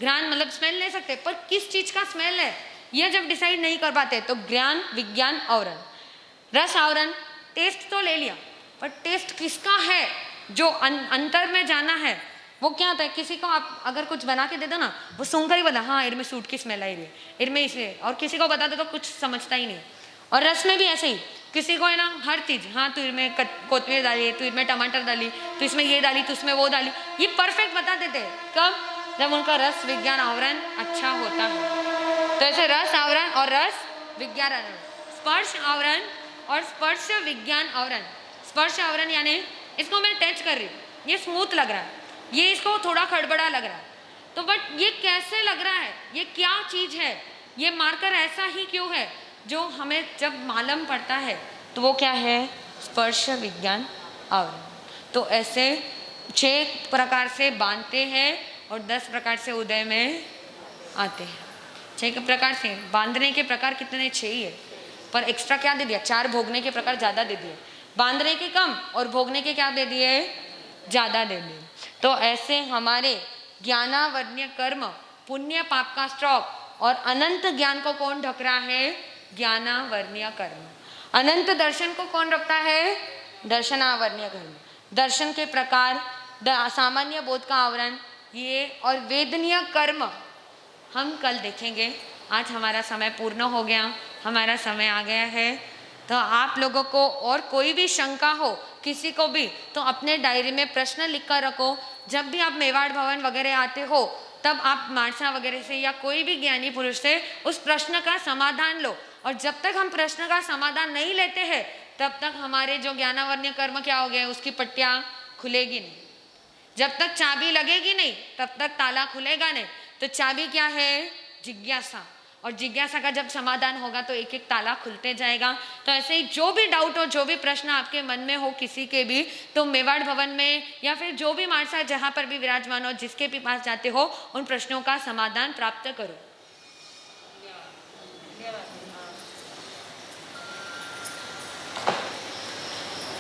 Speaker 1: घ्राण मतलब स्मेल ले सकते, पर किस चीज का स्मेल है ये जब डिसाइड नहीं कर पाते तो ज्ञान विज्ञान आवरण। रस आवरण, टेस्ट तो ले लिया पर टेस्ट किसका है, जो अंतर में जाना है वो क्या होता है? किसी को आप अगर कुछ बना के दे दो ना, वो सूंघकर ही बता, हाँ इनमें सूट की स्मेल आई रही है, इनमें इसे, और किसी को बता दो तो कुछ समझता ही नहीं। और रस में भी ऐसे ही, किसी को है ना हर चीज, हाँ तू इनमें कोतमीर डाली, तू इनमें टमाटर डाली, तू इसमें ये डाली, तू इसमें वो डाली, ये परफेक्ट बता देते हैं। कब? जब उनका रस विज्ञान आवरण अच्छा होता है। तो ऐसे रस आवरण और रस विज्ञान आवरण। स्पर्श आवरण और स्पर्श विज्ञान आवरण। स्पर्श आवरण यानी इसको मैं टच कर रही हूँ, ये स्मूथ लग रहा है, ये इसको थोड़ा खड़बड़ा लग रहा है, तो बट ये कैसे लग रहा है, ये क्या चीज है, ये मार्कर ऐसा ही क्यों है, जो हमें जब मालूम पड़ता है तो वो क्या है? स्पर्श विज्ञान आवरण। तो ऐसे 6 प्रकार से बांधते हैं और 10 प्रकार से उदय में आते हैं। 6 प्रकार से बांधने के प्रकार कितने? 6 ही है, पर एक्स्ट्रा क्या दे दिया? 4 भोगने के प्रकार ज्यादा दे दिए, बांधने के कम और भोगने के क्या दे दिए? ज्यादा दे दिए। तो ऐसे हमारे ज्ञानावर्ण्य कर्म पुण्य पाप का स्टॉक और अनंत ज्ञान को कौन ढक रहा है? ज्ञानावर्ण्य कर्म। अनंत दर्शन को कौन रखता है? दर्शनावर्ण्य कर्म। दर्शन के प्रकार, सामान्य बोध का आवरण ये, और वेदनीय कर्म हम कल देखेंगे। आज हमारा समय पूर्ण हो गया, हमारा समय आ गया है। तो आप लोगों को और कोई भी शंका हो किसी को भी, तो अपने डायरी में प्रश्न लिख कर रखो। जब भी आप मेवाड़ भवन वगैरह आते हो तब आप मानसा वगैरह से या कोई भी ज्ञानी पुरुष से उस प्रश्न का समाधान लो, और जब तक हम प्रश्न का समाधान नहीं लेते हैं तब तक हमारे जो ज्ञानावर्ण्य कर्म क्या हो गए, उसकी पट्टियाँ खुलेगी नहीं। जब तक चाबी लगेगी नहीं तब तक ताला खुलेगा नहीं। तो चाबी क्या है? जिज्ञासा, और जिज्ञासा का जब समाधान होगा तो एक एक ताला खुलते जाएगा। तो ऐसे ही जो भी डाउट हो, जो भी प्रश्न आपके मन में हो किसी के भी, तो मेवाड़ भवन में या फिर जो भी मानसा जहाँ पर भी विराजमान हो, जिसके भी पास जाते हो, उन प्रश्नों का समाधान प्राप्त करो।